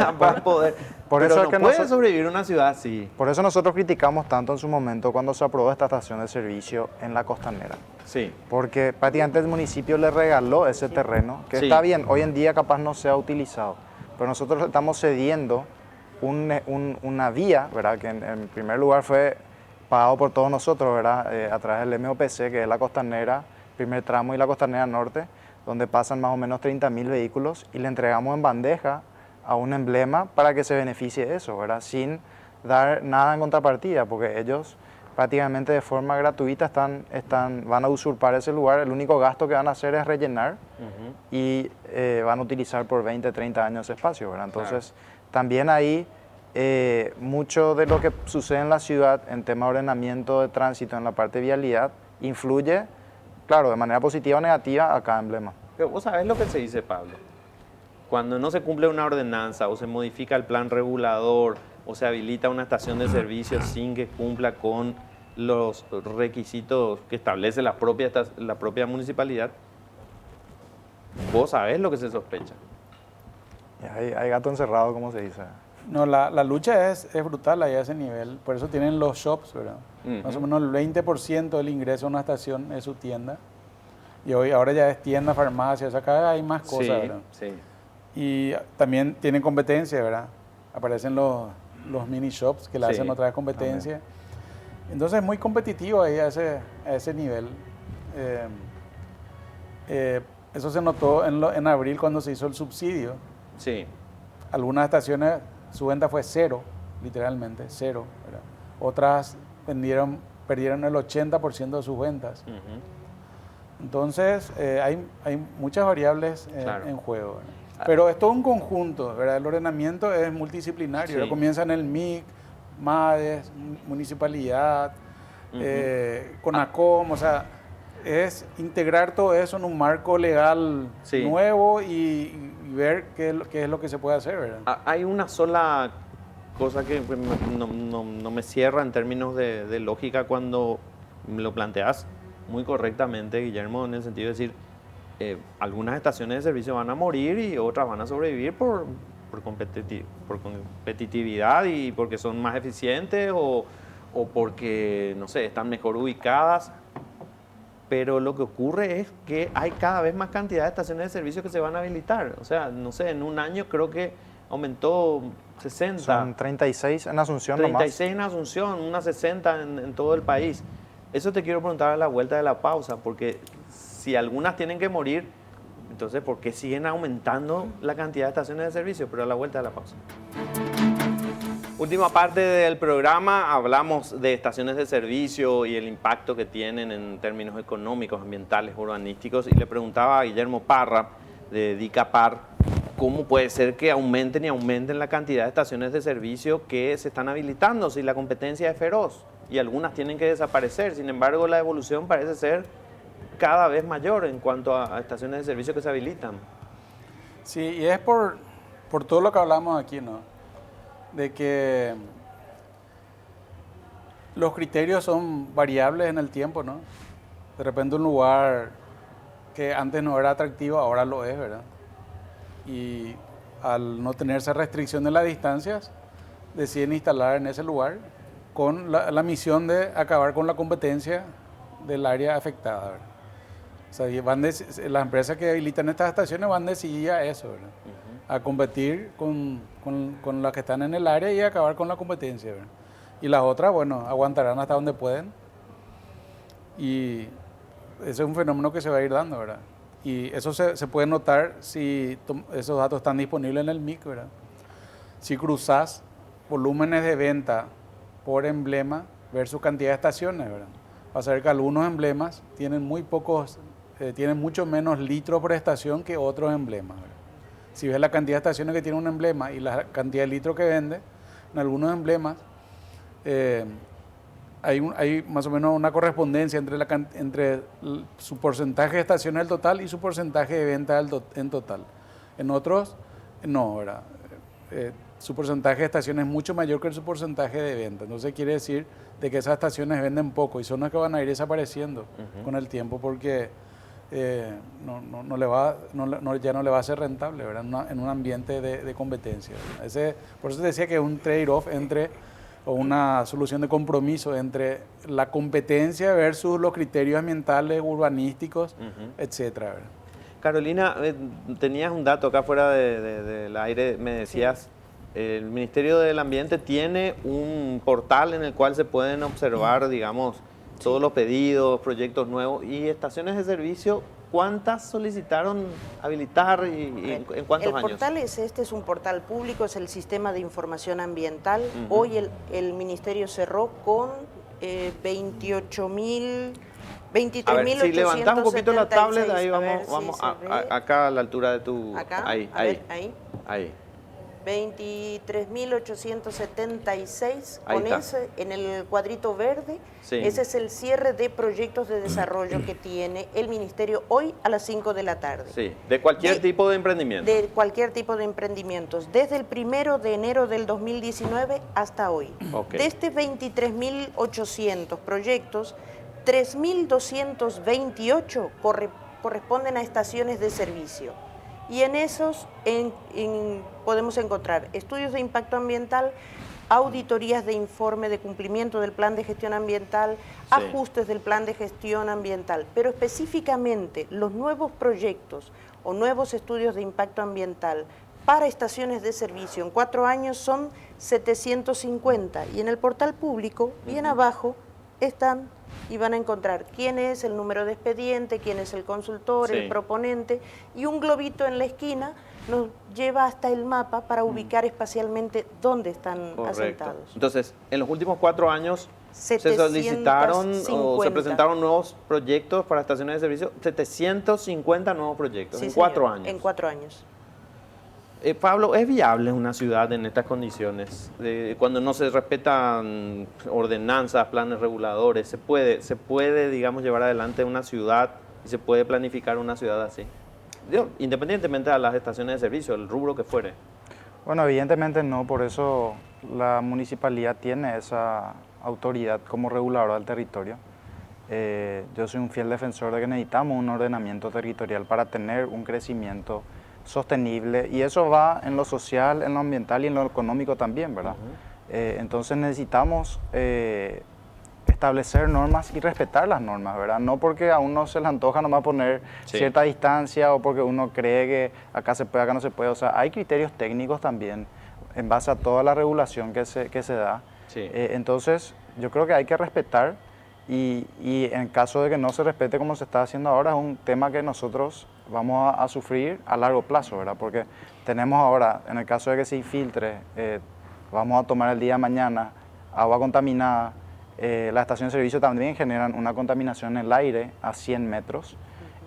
poder. por pero eso no es que puede noso- sobrevivir una ciudad así. Por eso nosotros criticamos tanto en su momento cuando se aprobó esta estación de servicio en la costanera. Sí, Porque prácticamente el municipio le regaló ese terreno, que Sí. está bien, hoy en día capaz no sea utilizado, pero nosotros le estamos cediendo una vía, ¿verdad? Que en primer lugar fue pagado por todos nosotros, ¿verdad? A través del MOPC, que es la costanera, primer tramo y la costanera norte, donde pasan más o menos 30.000 vehículos y le entregamos en bandeja a un emblema para que se beneficie de eso, ¿verdad? Sin dar nada en contrapartida, porque ellos prácticamente de forma gratuita van a usurpar ese lugar. El único gasto que van a hacer es rellenar y van a utilizar por 20, 30 años ese espacio, ¿verdad? Entonces, también ahí mucho de lo que sucede en la ciudad en tema de ordenamiento de tránsito en la parte de vialidad influye, claro, de manera positiva o negativa a cada emblema. pero vos sabés lo que se dice, Pablo. Cuando no se cumple una ordenanza o se modifica el plan regulador o se habilita una estación de servicio sin que cumpla con los requisitos que establece la propia municipalidad, vos sabés lo que se sospecha. Y hay gato encerrado, como se dice. No, la lucha es brutal ahí a ese nivel, por eso tienen los shops, ¿verdad? Ujú. Más o menos el 20% del ingreso a una estación es su tienda. Y ahora ya es tienda, farmacia, o sea, acá hay más cosas, Sí, ¿verdad? sí. Y también tienen competencia, ¿verdad? Aparecen los mini shops que le Sí, hacen otra vez competencia. Entonces es muy competitivo ahí a ese nivel. Eso se notó en abril cuando se hizo el subsidio. Sí, Algunas estaciones su venta fue cero, literalmente, cero, ¿verdad? Otras perdieron el 80% de sus ventas. ujú. Entonces, hay muchas variables Claro. en juego, ¿verdad? Pero es todo un conjunto, ¿verdad? El ordenamiento es multidisciplinario. Sí. ¿verdad? Comienza en el MIC, MADES, municipalidad, CONACOM, o sea, es integrar todo eso en un marco legal Sí. nuevo y ver qué es lo que se puede hacer, ¿verdad? Hay una sola cosa que no me cierra en términos de lógica cuando me lo planteas muy correctamente, Guillermo, en el sentido de decir, algunas estaciones de servicio van a morir y otras van a sobrevivir por competitividad y porque son más eficientes o porque, no sé, están mejor ubicadas. Pero lo que ocurre es que hay cada vez más cantidad de estaciones de servicio que se van a habilitar. O sea, no sé, en un año creo que aumentó 60. Son 36 en Asunción 36 en Asunción, unas 60 en todo el país. Eso te quiero preguntar a la vuelta de la pausa, porque si algunas tienen que morir, entonces ¿por qué siguen aumentando la cantidad de estaciones de servicio? Pero a la vuelta de la pausa. Última parte del programa, hablamos de estaciones de servicio y el impacto que tienen en términos económicos, ambientales, urbanísticos, y le preguntaba a Guillermo Parra, de DICAPAR, cómo puede ser que aumenten y aumenten la cantidad de estaciones de servicio que se están habilitando si la competencia es feroz y algunas tienen que desaparecer. Sin embargo, la evolución parece ser cada vez mayor en cuanto a estaciones de servicio que se habilitan. Sí, y es por todo lo que hablamos aquí, ¿no? De que los criterios son variables en el tiempo, ¿no? De repente un lugar que antes no era atractivo, ahora lo es, ¿verdad? Y al no tener esa restricción de las distancias, deciden instalar en ese lugar con la misión de acabar con la competencia del área afectada, ¿verdad? O sea, las empresas que habilitan estas estaciones van decididas a eso, ¿verdad? A competir con las que están en el área y acabar con la competencia, ¿verdad? Y las otras, bueno, aguantarán hasta donde pueden. Y ese es un fenómeno que se va a ir dando, ¿verdad? Y eso se puede notar si esos datos están disponibles en el MIC, ¿verdad? Si cruzas volúmenes de venta por emblema versus cantidad de estaciones, ¿verdad? Vas a ver que algunos emblemas tienen tienen mucho menos litros por estación que otros emblemas, ¿verdad? Si ves la cantidad de estaciones que tiene un emblema y la cantidad de litros que vende, en algunos emblemas hay más o menos una correspondencia entre su porcentaje de estaciones del total y su porcentaje de venta en total. En otros, no, ¿verdad? Su porcentaje de estaciones es mucho mayor que su porcentaje de venta. Entonces quiere decir de que esas estaciones venden poco y son las que van a ir desapareciendo con el tiempo porque ya no le va a ser rentable, ¿verdad? En un ambiente de competencia, ¿verdad? Por eso te decía que es un trade-off o una solución de compromiso entre la competencia versus los criterios ambientales, urbanísticos, etcétera, ¿verdad? Carolina, tenías un dato acá fuera del aire, me decías, el Ministerio del Ambiente tiene un portal en el cual se pueden observar, digamos, todos los pedidos, proyectos nuevos y estaciones de servicio. ¿Cuántas solicitaron habilitar y en cuántos años? El portal es un portal público, es el Sistema de Información Ambiental. Hoy el Ministerio cerró con 23.876. Si levantas un poquito la tablet, ahí vamos acá a la altura de tu... Acá, ahí. 23.876 Ahí con está. ese en el cuadrito verde. Sí. Ese es el cierre de proyectos de desarrollo que tiene el Ministerio hoy a las 5 de la tarde. Sí, de cualquier tipo de emprendimiento. De cualquier tipo de emprendimientos, desde el 1 de enero del 2019 hasta hoy. Ok. De este 23.800 proyectos, 3.228 corresponden a estaciones de servicio. Y en esos podemos encontrar estudios de impacto ambiental, auditorías de informe de cumplimiento del plan de gestión ambiental, ajustes del plan de gestión ambiental, pero específicamente los nuevos proyectos o nuevos estudios de impacto ambiental para estaciones de servicio en 4 años son 750 y en el portal público, bien abajo, están y van a encontrar quién es el número de expediente, quién es el consultor, el proponente, y un globito en la esquina nos lleva hasta el mapa para ubicar espacialmente dónde están asentados. Entonces, en los últimos 4 años se solicitaron o se presentaron nuevos proyectos para estaciones de servicio, 750 nuevos proyectos en 4 años. En 4 años. Pablo, ¿es viable una ciudad en estas condiciones? Cuando no se respetan ordenanzas, planes reguladores, ¿se puede, digamos, llevar adelante una ciudad y se puede planificar una ciudad así? Independientemente de las estaciones de servicio, el rubro que fuere. Bueno, evidentemente no, por eso la municipalidad tiene esa autoridad como reguladora del territorio. Yo soy un fiel defensor de que necesitamos un ordenamiento territorial para tener un crecimiento sostenible, y eso va en lo social, en lo ambiental y en lo económico también, ¿verdad? Entonces necesitamos establecer normas y respetar las normas, ¿verdad? No porque a uno se le antoja nomás poner cierta distancia o porque uno cree que acá se puede, acá no se puede. O sea, hay criterios técnicos también en base a toda la regulación que se da. Entonces, yo creo que hay que respetar y en caso de que no se respete como se está haciendo ahora, es un tema que nosotros vamos a sufrir a largo plazo, ¿verdad? Porque tenemos ahora, en el caso de que se infiltre vamos a tomar el día de mañana agua contaminada, las estaciones de servicio también generan una contaminación en el aire a 100 metros.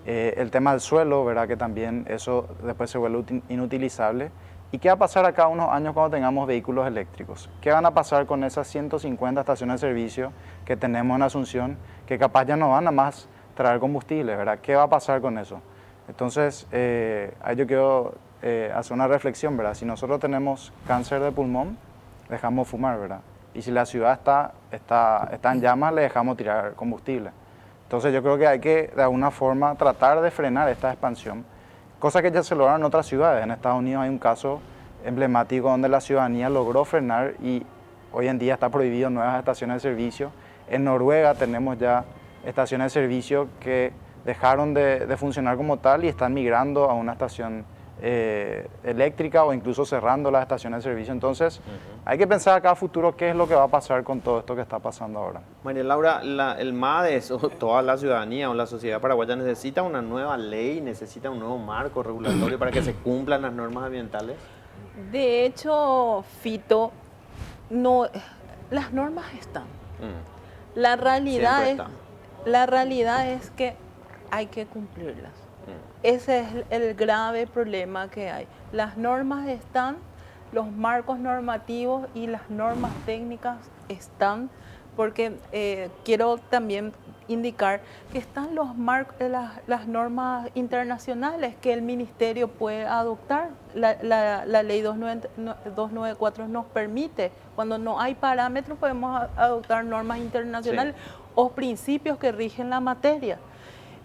El tema del suelo, ¿verdad? Que también eso después se vuelve inutilizable. ¿Y qué va a pasar acá unos años cuando tengamos vehículos eléctricos? ¿Qué van a pasar con esas 150 estaciones de servicio que tenemos en Asunción, que capaz ya no van a más traer combustible, ¿verdad? ¿Qué va a pasar con eso? Entonces, ahí yo quiero hacer una reflexión, ¿verdad? Si nosotros tenemos cáncer de pulmón, dejamos fumar, ¿verdad? Y si la ciudad está en llamas, le dejamos tirar combustible. Entonces yo creo que hay que, de alguna forma, tratar de frenar esta expansión, cosa que ya se lograron en otras ciudades. En Estados Unidos hay un caso emblemático donde la ciudadanía logró frenar y hoy en día está prohibido nuevas estaciones de servicio. En Noruega tenemos ya estaciones de servicio que dejaron de funcionar como tal y están migrando a una estación eléctrica o incluso cerrando las estaciones de servicio. Entonces, hay que pensar acá a futuro qué es lo que va a pasar con todo esto que está pasando ahora. María Laura, el MADES o toda la ciudadanía o la sociedad paraguaya necesita una nueva ley, necesita un nuevo marco regulatorio para que se cumplan las normas ambientales. De hecho, Fito, no, las normas están. La realidad es que hay que cumplirlas. Ese es el grave problema que hay. Las normas están, los marcos normativos y las normas técnicas están, porque quiero también indicar que están las normas internacionales que el Ministerio puede adoptar. La ley 294 nos permite, cuando no hay parámetros, podemos adoptar normas internacionales o principios que rigen la materia.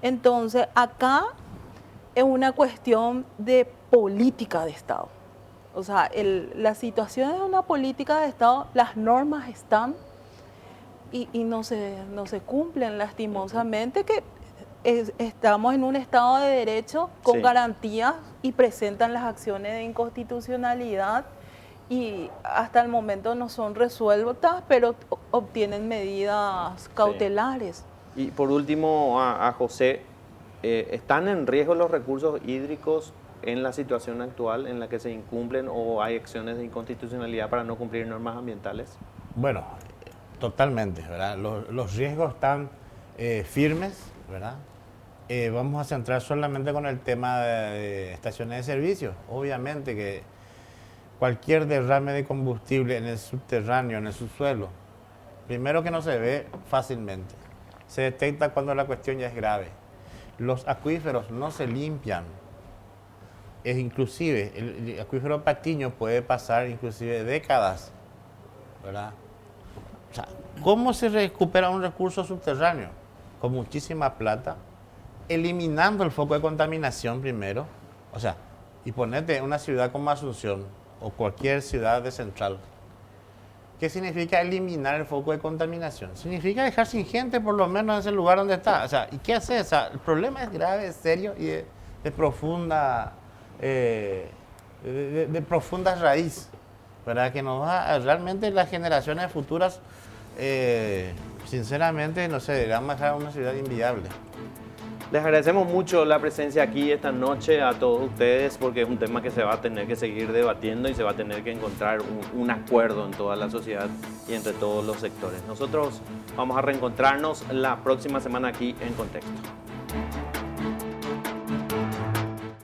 Entonces, acá es una cuestión de política de Estado. O sea, la situación es una política de Estado, las normas están y no se cumplen lastimosamente, que estamos en un Estado de Derecho con garantías y presentan las acciones de inconstitucionalidad y hasta el momento no son resueltas, pero obtienen medidas cautelares. Y por último, a José, ¿están en riesgo los recursos hídricos en la situación actual en la que se incumplen o hay acciones de inconstitucionalidad para no cumplir normas ambientales? Bueno, totalmente, ¿verdad? Los riesgos están firmes, ¿verdad? Vamos a centrar solamente con el tema de estaciones de servicio. Obviamente que cualquier derrame de combustible en el subterráneo, en el subsuelo, primero que no se ve fácilmente, se detecta cuando la cuestión ya es grave. Los acuíferos no se limpian. Inclusive, el acuífero Patiño puede pasar inclusive décadas, ¿verdad? O sea, ¿cómo se recupera un recurso subterráneo? Con muchísima plata, eliminando el foco de contaminación primero. O sea, y ponete una ciudad como Asunción o cualquier ciudad de central. ¿Qué significa eliminar el foco de contaminación? Significa dejar sin gente por lo menos en ese lugar donde está. O sea, ¿y qué hacer? O sea, el problema es grave, es serio y de profunda raíz, ¿verdad? Que nos va realmente las generaciones futuras, sinceramente, no sé, vamos a dejar una ciudad inviable. Les agradecemos mucho la presencia aquí esta noche a todos ustedes porque es un tema que se va a tener que seguir debatiendo y se va a tener que encontrar un acuerdo en toda la sociedad y entre todos los sectores. Nosotros vamos a reencontrarnos la próxima semana aquí en Contexto.